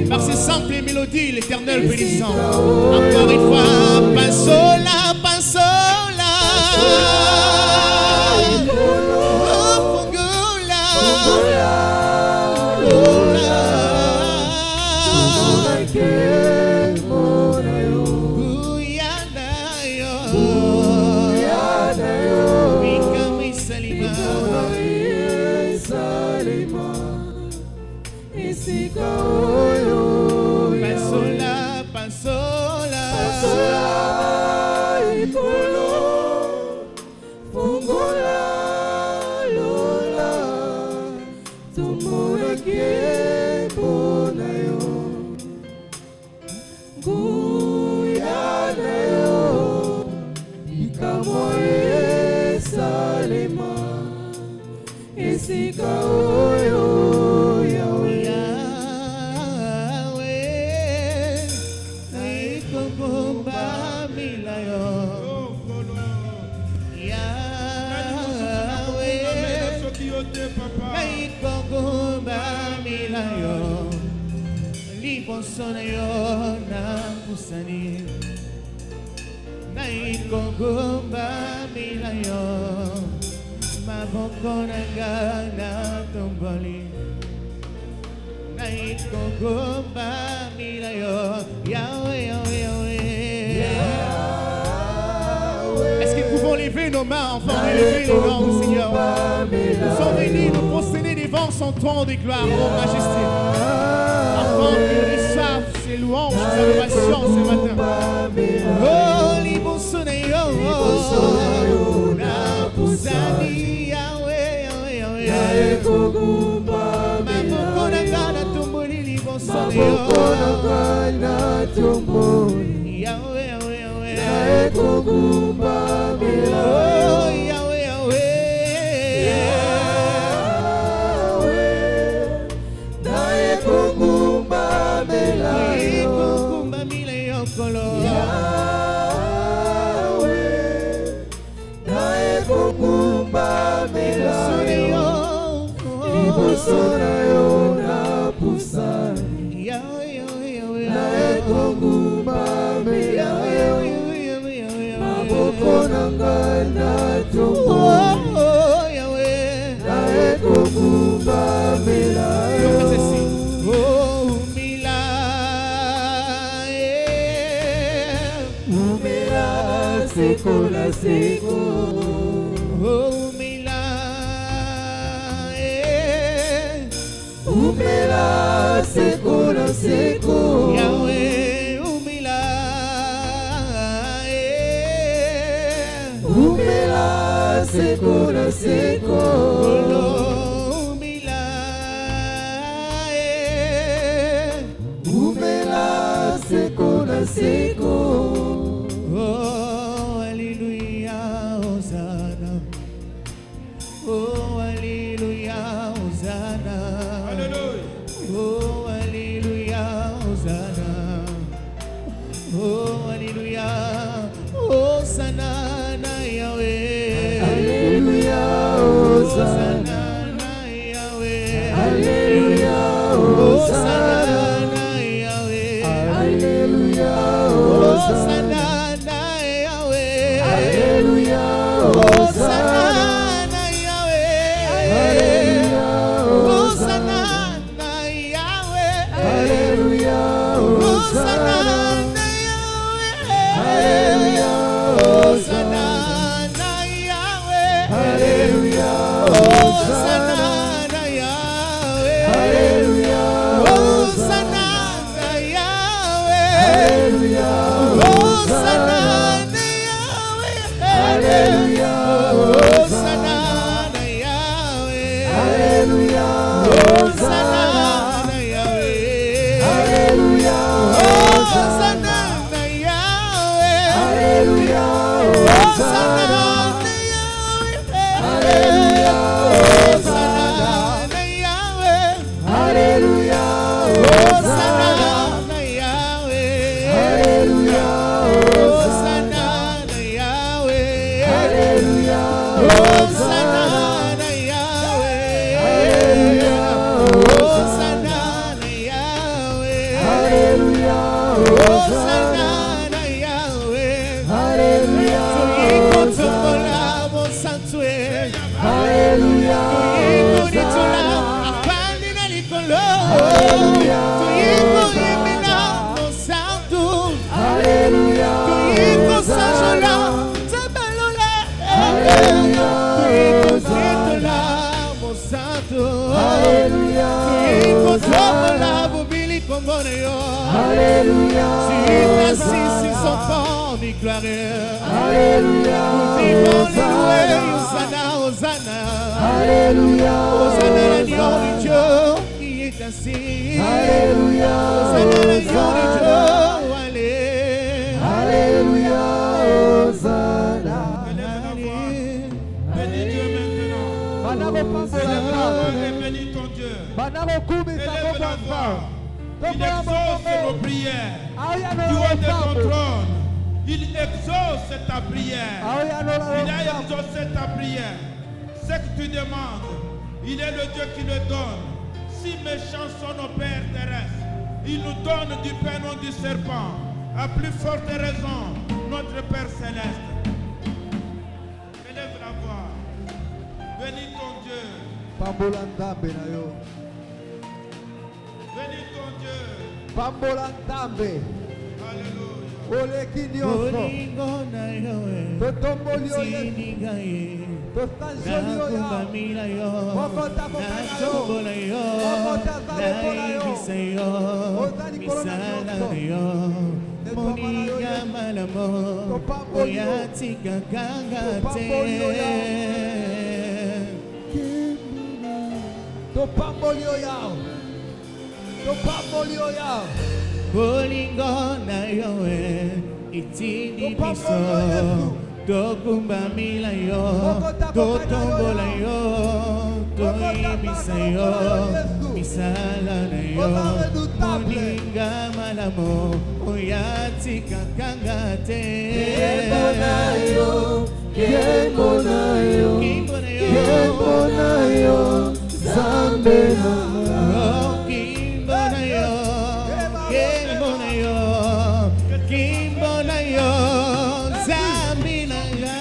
Par ces simples mélodies, l'Éternel peut descendre. Encore une fois, pasola, pasola. Yahweh, Levez nos mains, enfants, élevez les langues, Seigneur. Nous sommes venus nous prosterner devant son trône de gloire, ô majesté. Afin qu'il reçoive ses louanges, ses adorations ce matin. Oh, libonsoneyo, na pusani, Yahweh, Yahweh, Yahweh. Maboko na gana tumboni libonsoneyo. Yahweh, Yahweh, Yahweh. Oh, Yahweh, Yahweh. Seko, umela seko na seko, Yahweh, umela seko na seko, umela seko na seko. Oh, Alléluia, Hosanna. Alléluia. Oh, Alléluia, Hosanna. Oh, Alléluia, Hosanna, na Yahweh. Alléluia, Hosanna, na Yahweh. Alléluia, Hosanna, na Yahweh. Alléluia, Hosanna, na Yahweh. Alléluia, Hosanna. Alléluia, tu es assis sur son trône de gloire. Alléluia, Hosanna, Hosanna. Alléluia, Hosanna, l'agneau de Dieu qui est assis. Alléluia, Hosanna, l'agneau de Dieu. Alléluia, Hosanna. Bénis Dieu maintenant. Élève la voix et bénis ton Dieu. Élève la voix. Il exauce nos prières. Du haut de ton trône, il exauce ta prière. Il a exaucé ta prière. Ce que tu demandes, il est le Dieu qui le donne. Si méchants sont nos pères terrestres, il nous donne du pain non du serpent. À plus forte raison, notre Père céleste. Élève la voix. Bénis ton Dieu. Bénis ton Dieu. Pambola Ntambe. Alléluia. oleki nyonso bolingo na yo totomboli yo Yesu etindinga ye tosanjoli yo yawe nakumbamila yo moko takoka na yo natombola yo moko tazala mpona yo nayebisa yo oza likolo na misala nyonso na yo moninga malamo Topamboli yo. oyatikakanga te Topamboli yo topamboli yo yawe topamboli yo yawe bolingo na yo itindi biso tokumbamila yo totombola yo toyebisa yo misala na yo moninga malamo oyatikakanga te Kembo na yo, Kimbo na yo, kembo na yo, Zambe na oh, Kimbo na yo, Kimbo na yo, Kimbo na yo, Zambi na yo.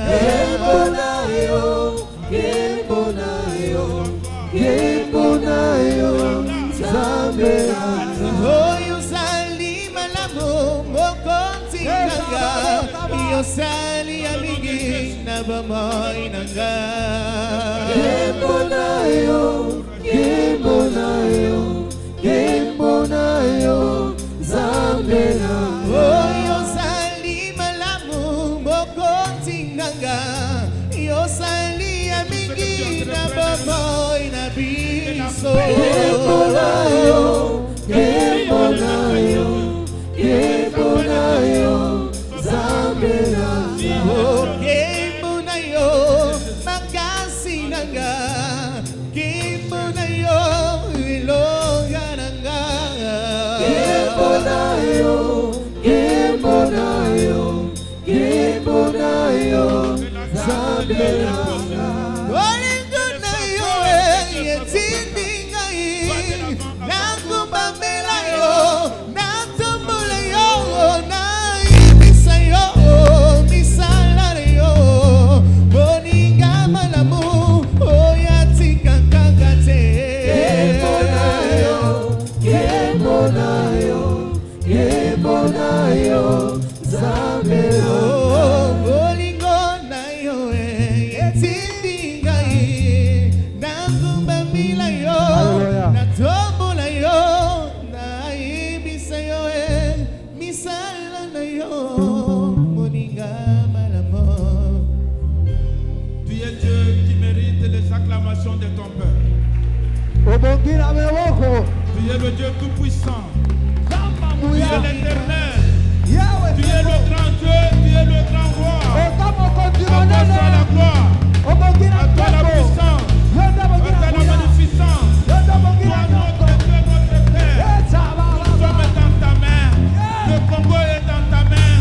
Kembo na yo, kembo na yo, kembo na yo, Zambe na Oyo sali malamu mokonzi nanga, yo sali amigi na bamoy nanga. Kembo na yo, kembo na yo, kembo na yo, Zambe na Oyo sali malamu mokonzi nanga, yo sali amigi na bamoy na biso. Kembo na yo, kembo na yo, kembo na yo, Zambe na Oh, Kimbo na yo, makasi nanga, Kimbo na yo, iloga nanga. Kembo na yo, kembo na yo, kembo na yo, Zambe na Olingo na yo, yetindi ngai, nakumbamela yo, natombola yo, naibisa yo, misala na yo, boninga malamu, oyatikakanga te. Kembo na yo, kembo na yo, kembo na yo, Zambe na Oh, bolingo na yo, etindi ngai, nakumbamila yo, Hallelujah. natombola yo, naibisa yo, misala na yo, moninga malamo. Tu es Dieu qui mérite les acclamations de ton peuple. obongi na maboko Tu es le Dieu tout-puissant. zamba Tu es muya l'éternel. yawe Tu es le grand Dieu. Tu es le grand roi. oza mokonzi À toi soit la monene gloire. obongi na À toi la mpako puissance. yo nde À obongi toi na la nguya magnificence. yo nde obongi Toi na notre nyonso Dieu, notre Père. ezaba Nous sommes dans ta main. Le Congo est dans ta main.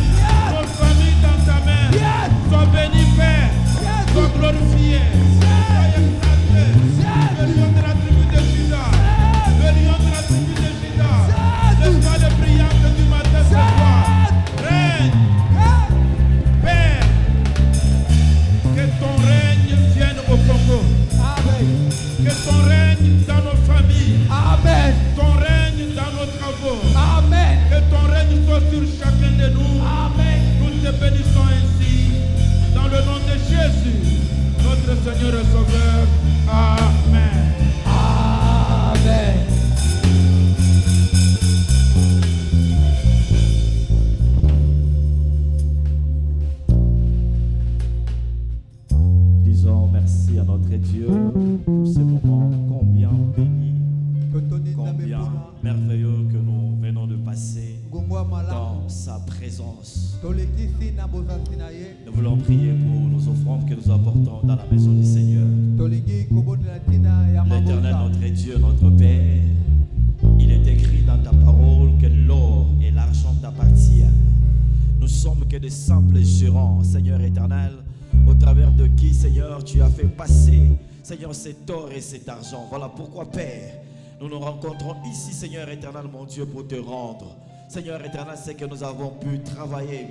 Nos familles dans ta main. Yes. Sois béni, Père. Sois glorifié. Sois exalté. Le lion de la tribu de Juda. Le lion de la tribu de Juda. L'étoile brillante du matin ce soir. Règne, Père. Que ton règne vienne au Congo. amen Que ton règne dans nos familles. amen Ton règne dans nos travaux. amen Que ton règne soit sur chacun de nous. amen Nous te bénissons ainsi. Dans le nom de Jésus, notre Seigneur et Sauveur. Amen. amen Disons merci à notre Dieu pour ce moment combien béni, totoni nzambe combien mpona merveilleux que nous venons de passer ngongo ya malamu dans sa présence. tolekisi na bozasi na ye Nous voulons prier pour nos offrandes que nous apportons dans la maison du Seigneur. tolingi kobondela ntina ya L'Éternel, mabota notre Dieu, notre Père, il est écrit dans ta parole que l'or et l'argent t'appartiennent. Nous sommes que des simples gérants, Seigneur éternel, au travers de qui, Seigneur, tu as fait passer, Seigneur, cet or et cet argent. Voilà pourquoi, Père, nous nous rencontrons ici, Seigneur éternel, mon Dieu, pour te rendre. Seigneur éternel, c'est que nous avons pu travailler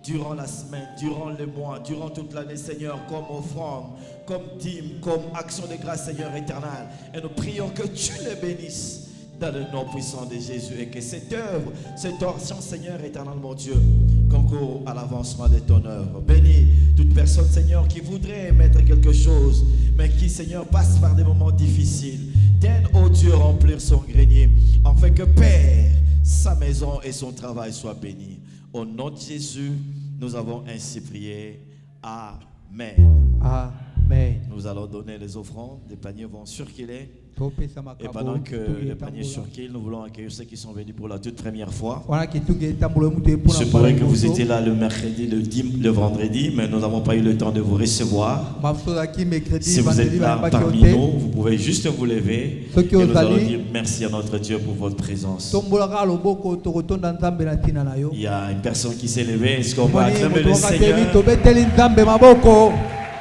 durant la semaine, durant le mois, durant toute l'année, Seigneur, comme offrande, comme dîme, comme action de grâce, Seigneur éternel. Et nous prions que tu les bénisses dans le nom puissant de Jésus, et que cette œuvre, cette torsion, Seigneur éternel, mon Dieu, concourt à l'avancement de ton œuvre. Bénis toute personne, Seigneur, qui voudrait mettre quelque chose, mais qui, Seigneur, passe par des moments difficiles. Donne, ô Dieu, remplir son grenier, afin que Père, sa maison et son travail soient bénis. Au nom de Jésus, nous avons ainsi prié. Amen. Amen. Nous allons donner les offrandes. Les paniers vont circuler. Et pendant que les paniers circulent, nous voulons accueillir ceux qui sont venus pour la toute première fois. Je pourrais que vous étiez là le mercredi, le vendredi, mais nous n'avons pas eu le temps de vous recevoir. Si vous êtes là parmi nous, vous pouvez juste vous lever et nous allons dire merci à notre Dieu pour votre présence. Il y a une personne qui s'est levée. Est-ce qu'on va acclamer le Seigneur?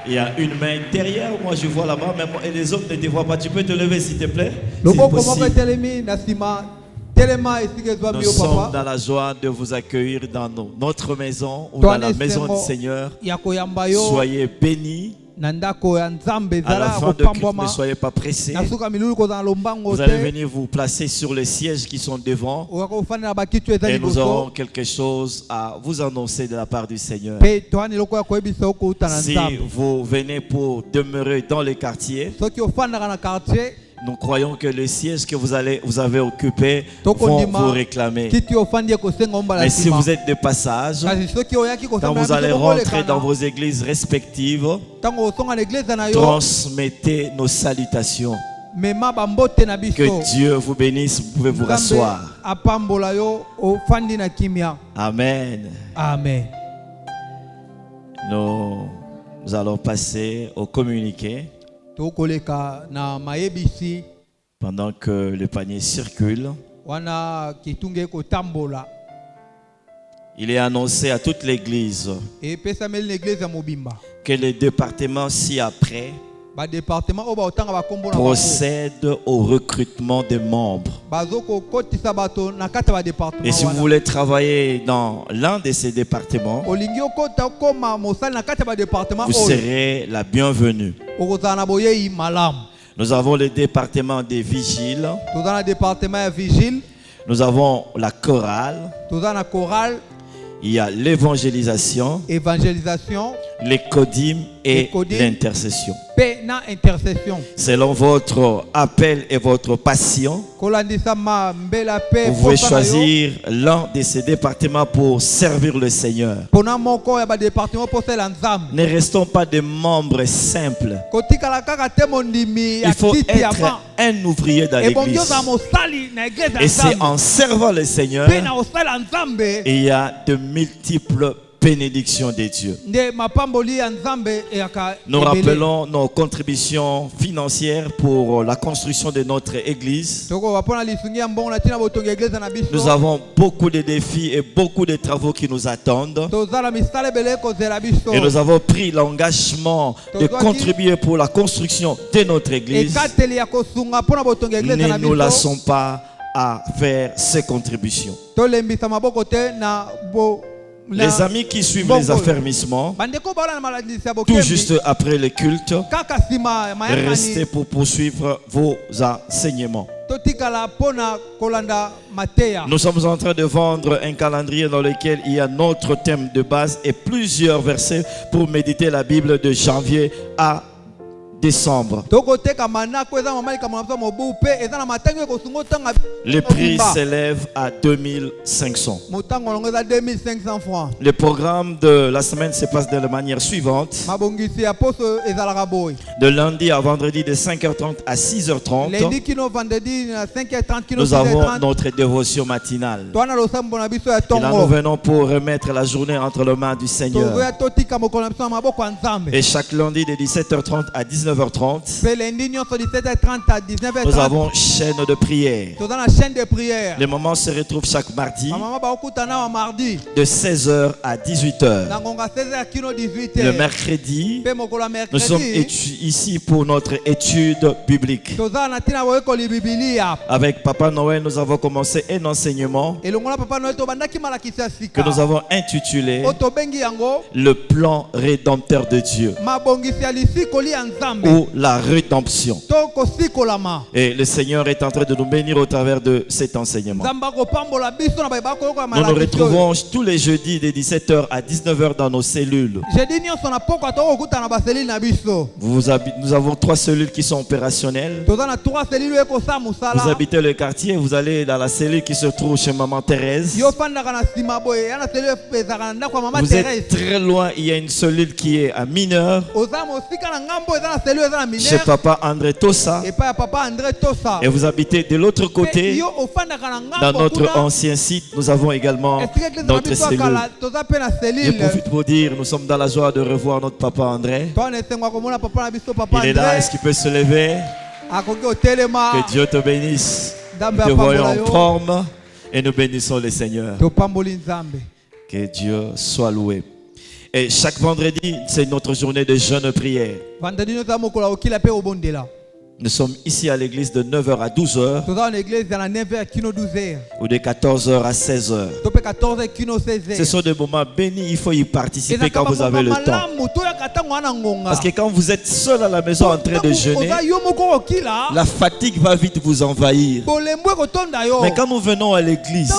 Il y a une main derrière, moi je vois là-bas, et les autres ne te voient pas. Tu peux te lever s'il te plaît? Si possible. Nous sommes dans la joie de vous accueillir dans notre maison ou dans la maison du Seigneur. Soyez bénis. À la fin de culte, ne soyez pas pressés. Vous allez venir vous placer sur les sièges qui sont devant. Et nous aurons quelque chose à vous annoncer de la part du Seigneur. Si vous venez pour demeurer dans les quartiers, nous croyons que les sièges que vous avez occupés vont vous réclamer. Mais si vous êtes de passage, quand vous allez rentrer dans vos églises respectives, transmettez nos salutations. Que Dieu vous bénisse, vous pouvez vous rasseoir. Amen. Amen. Nous allons passer au communiqué. Pendant que le panier circule, il est annoncé à toute l'église que les départements ci-après procèdent au recrutement des membres. Et si vous voulez travailler dans l'un de ces départements, vous serez la bienvenue. Nous avons le département des vigiles. Nous avons la chorale. Il y a l'évangélisation, les codymes et l'intercession. Selon votre appel et votre passion, vous pouvez choisir l'un de ces départements pour servir le Seigneur. Ne restons pas des membres simples. Il faut être un ouvrier dans l'église. Et c'est en servant le Seigneur, il y a de multiples bénédiction de Dieu. Nous rappelons nos contributions financières pour la construction de notre église. Nous avons beaucoup de défis et beaucoup de travaux qui nous attendent. Et nous avons pris l'engagement de contribuer pour la construction de notre église. Ne nous lassons pas à faire ces contributions. Les amis qui suivent les affermissements, tout juste après le culte, restez pour poursuivre vos enseignements. Nous sommes en train de vendre un calendrier dans lequel il y a notre thème de base et plusieurs versets pour méditer la Bible de janvier à décembre. Le prix s'élève à 2500. Le programme de la semaine se passe de la manière suivante. De lundi à vendredi de 5h30 à 6h30. Nous avons notre dévotion matinale. Et là nous venons pour remettre la journée entre les mains du Seigneur. Et chaque lundi de 17h30 à 19h30, nous avons chaîne de prière. Les moments se retrouvent chaque mardi de 16h à 18h. Le mercredi, nous sommes ici pour notre étude biblique. Avec Papa Noël, nous avons commencé un enseignement que nous avons intitulé Le plan rédempteur de Dieu. ou la rédemption. to kosikolama. Et le Seigneur est en train de nous bénir au travers de cet enseignement. Nzamba kopambola biso na bayeba koyoka Nous nous malaki. retrouvons tous les jeudis de 17h à 19h dans nos cellules. Je dis nyonso na poko to okuta na baseli na biso. Nous avons 3 cellules qui sont opérationnelles. Toza na 3 cellules ekosa Vous musala. habitez le quartier, vous allez dans la cellule qui se trouve chez Maman Thérèse. Yo fandaka na sima boye ya na cellule ezaka na ndako ya mama Vous êtes Thérèse. très loin, il y a une cellule qui est à Mineur, Oza mosika na ngambo eza na cellule eza na chez mineur. Papa André Tossa. Et pa papa André Tossa. Et vous habitez de l'autre côté, Yo ofandaka na ngambo dans notre kuna. ancien site, nous avons également notre cellule. Toza pe na Je cellule. profite pour dire, nous sommes dans la joie de revoir notre Papa André. Toi ne sengwa komona papa na biso papa Il est là, André. est-ce qu'il peut se lever? Akoki otelema. Que Dieu te bénisse. Nzambe Nous te voyons apambola en yo. forme et nous bénissons le Seigneur. Topamboli Nzambe. Que Dieu soit loué. Et chaque vendredi, c'est notre journée de jeûne et prière. Vendredi nous avons kola okila pe obondela. Nous sommes ici à l'église de 9h à 12h Toza na église dans la 9h kino 12h. ou de 14h à 16h. Tope 14h kino 16h. Ce sont des moments bénis, il faut y participer quand vous avez le temps. Parce que quand vous êtes seul à la maison en train de jeûner, la fatigue va vite vous envahir. Mais quand nous venons à l'église,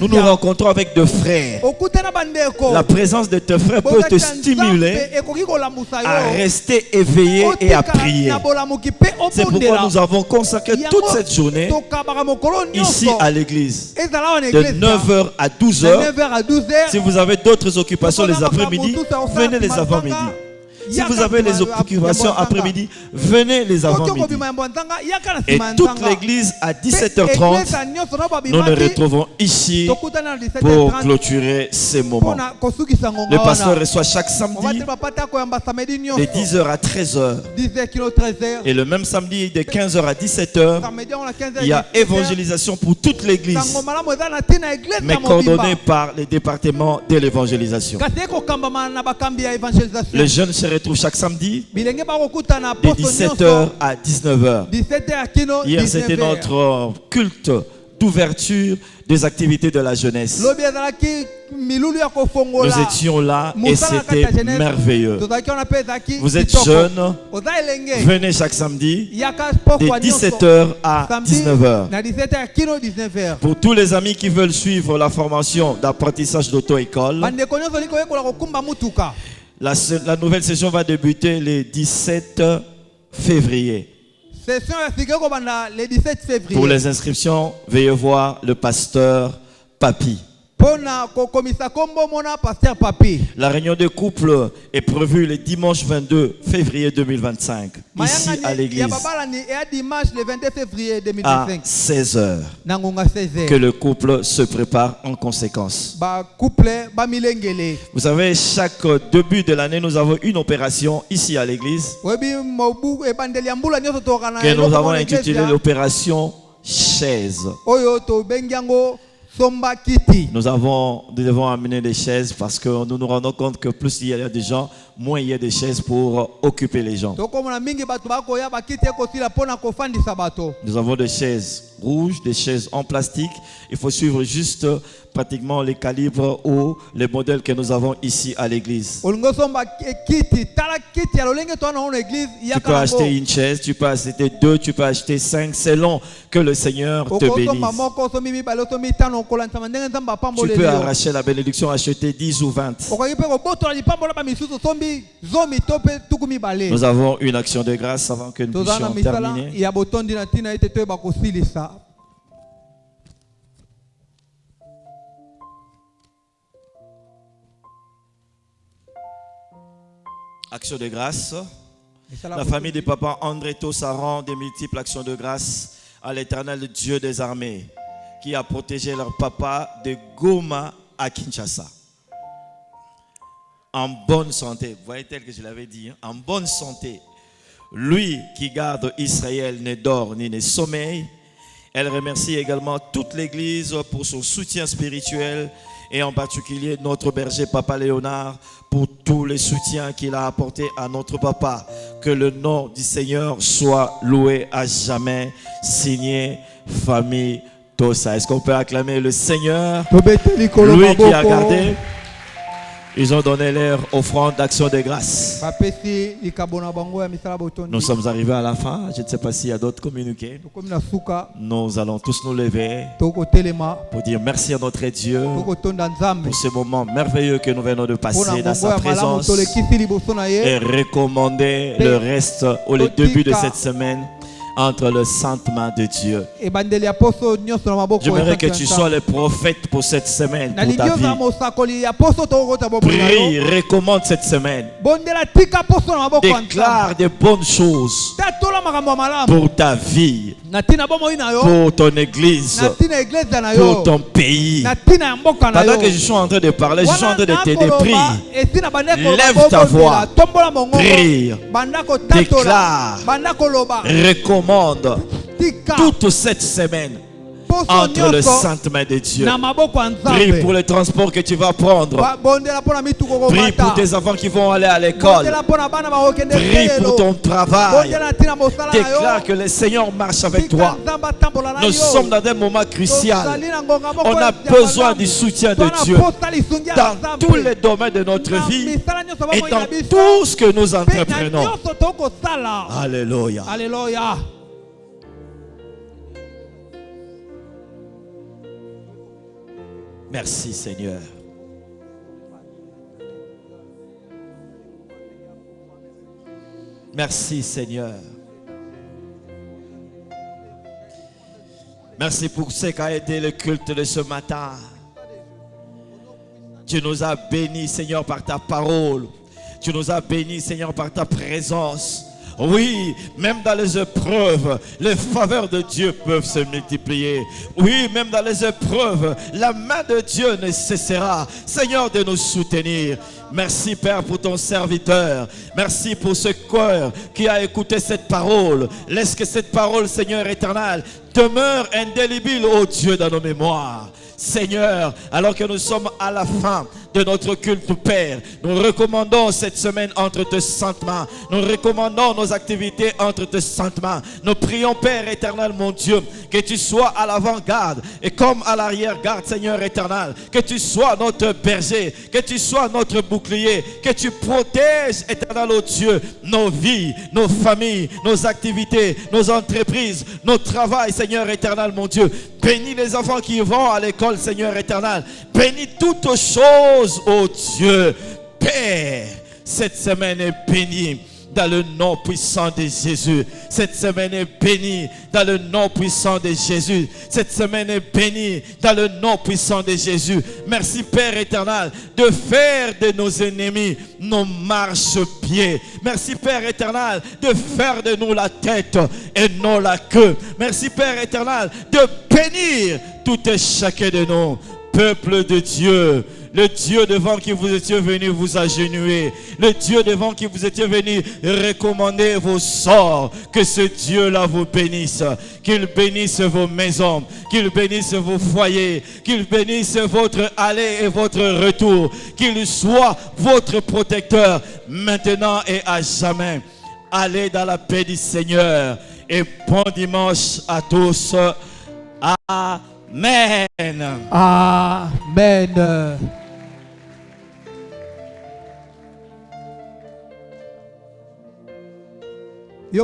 nous nous rencontrons avec deux frères. La présence de tes frères peut te stimuler à rester éveillé et à prier. C'est pourquoi nous avons consacré toute cette journée ici à l'église. De 9h à 12h. Si vous avez d'autres occupations les après-midi, venez les avant-midi. Si vous avez les occupations après-midi, venez les avant-midi. Et toute l'église à 17h30, nous nous retrouvons ici pour clôturer ces moments. Le pasteur reçoit chaque samedi de 10h à 13h. Et le même samedi de 15h à 17h, il y a évangélisation pour toute l'église, mais coordonnée par les départements de l'évangélisation. Les jeunes se retrouvent chaque samedi de 17h à 19h. Hier, c'était notre culte d'ouverture des activités de la jeunesse. Nous étions là et c'était merveilleux. Vous êtes jeunes, venez chaque samedi de 17h à 19h. Pour tous les amis qui veulent suivre la formation d'apprentissage d'auto-école, la nouvelle session va débuter le 17 février. Pour les inscriptions, veuillez voir le pasteur Papi. La réunion de couple est prévue le dimanche 22 février 2025, ici à l'église, à 16h. Que le couple se prépare en conséquence. Vous savez, chaque début de l'année, nous avons une opération ici à l'église que nous avons intitulée l'opération chaise. Nous devons amener des chaises parce que nous nous rendons compte que plus il y a des gens, moins il y a des chaises pour occuper les gens. Nous avons des chaises rouges, des chaises en plastique. Il faut suivre juste pratiquement les calibres ou les modèles que nous avons ici à l'église. Tu peux acheter une chaise, tu peux acheter 2, tu peux acheter 5 selon que le Seigneur te bénisse. Tu peux arracher la bénédiction, acheter 10 ou 20. Nous avons une action de grâce avant que nous puissions terminer. Action de grâce. La famille de papa André Tossa rend des multiples actions de grâce à l'Éternel Dieu des armées qui a protégé leur papa de Goma à Kinshasa. En bonne santé, vous voyez tel que je l'avais dit, hein? En bonne santé. Lui qui garde Israël ne dort ni ne sommeille. Elle remercie également toute l'église pour son soutien spirituel et en particulier notre berger Papa Léonard pour tous les soutiens qu'il a apporté à notre papa. Que le nom du Seigneur soit loué à jamais. Signé famille Tossa. Est-ce qu'on peut acclamer le Seigneur, lui qui a gardé Ils ont donné leur offrande d'action de grâce. bapesi likambo na bango ya misala botondi. Nous sommes arrivés à la fin. Je ne sais pas s'il y a d'autres communiqués. Tokomi na suka Nous allons tous nous lever tokotelema pour dire merci à notre Dieu tokotonda Nzambe pour ce moment merveilleux que nous venons de mpona passer dans bongo sa ya malamu présence tolekisi liboso na et ye recommander le reste ou le début de cette semaine entre le saintes mains de Dieu. ebandeli ya poso nyonso na maboko J'aimerais que tu sois le prophète pour cette semaine, pour nalingi ta ozala vie. mosakoli ya poso tokokota bomoi na Prie, yo recommande cette semaine. bondela tika poso na maboko ya Nzambe Déclare de bonnes choses tatola makambo ya malamu pour ta vie, na ntina bomoi na yo pour ton église, na ntina eglise na pour yo ton pays. na ntina ya mboka na Pendant yo que je suis en train de parler, je suis en train de t'aider. Prie, esi na banda koloba Lève ta voix. tombola mongongo Prie. banda kotatola Déclare. banda koloba recommande tika toute cette semaine poso entre les nyonso saintes mains de Dieu. na maboko ya Prie pour Nzambe le transport que tu vas prendre. bondela mpona mituko Prie pour komata tes enfants qui vont aller à l'école. bondela mpona bana bakokende Prie pour ton travail. bondela ntina mosala na yo Déclare que le Seigneur marche avec tika toi. Nzambe atambola na yo Nous sommes dans des moments cruciaux. tozali na ngonga moko On a ya besoin malamu. du soutien de Twana Dieu posa lisungi ya dans Nzambe. tous les domaines de notre Na vie misala nyonso et bomoi dans na biso. tout ce que nous Mpe na entreprenons. nyonso tokosala Alléluia. Alléluia. Merci Seigneur. Merci Seigneur. Merci pour ce qu'a été le culte de ce matin. Tu nous as bénis Seigneur par ta parole. Tu nous as bénis Seigneur par ta présence. Oui, même dans les épreuves, les faveurs de Dieu peuvent se multiplier. Oui, même dans les épreuves, la main de Dieu ne cessera, Seigneur, de nous soutenir. Merci Père pour ton serviteur. Merci pour ce cœur qui a écouté cette parole. Laisse que cette parole, Seigneur éternel, demeure indélébile, ô Dieu, dans nos mémoires. Seigneur, alors que nous sommes à la fin de notre culte, Père, nous recommandons cette semaine entre tes saintes mains. Nous recommandons nos activités entre tes saintes mains. Nous prions, Père éternel, mon Dieu, que tu sois à l'avant-garde et comme à l'arrière-garde, Seigneur éternel. Que tu sois notre berger, que tu sois notre bouclier, que tu protèges, éternel, ô Dieu, nos vies, nos familles, nos activités, nos entreprises, nos travails, Seigneur éternel, mon Dieu. Bénis les enfants qui vont à l'école, Seigneur éternel. Bénis toutes choses, ô Dieu. Père, cette semaine est bénie dans le nom puissant de Jésus. Cette semaine est bénie dans le nom puissant de Jésus. Cette semaine est bénie dans le nom puissant de Jésus. Merci Père éternel de faire de nos ennemis nos marchepieds. Merci Père éternel de faire de nous la tête et non la queue. Merci Père éternel de bénir tout et chacun de nous. Peuple de Dieu, le Dieu devant qui vous étiez venu vous agenouiller, le Dieu devant qui vous étiez venu recommander vos sorts, que ce Dieu-là vous bénisse, qu'il bénisse vos maisons, qu'il bénisse vos foyers, qu'il bénisse votre aller et votre retour, qu'il soit votre protecteur maintenant et à jamais. Allez dans la paix du Seigneur et bon dimanche à tous. Amen. Amen.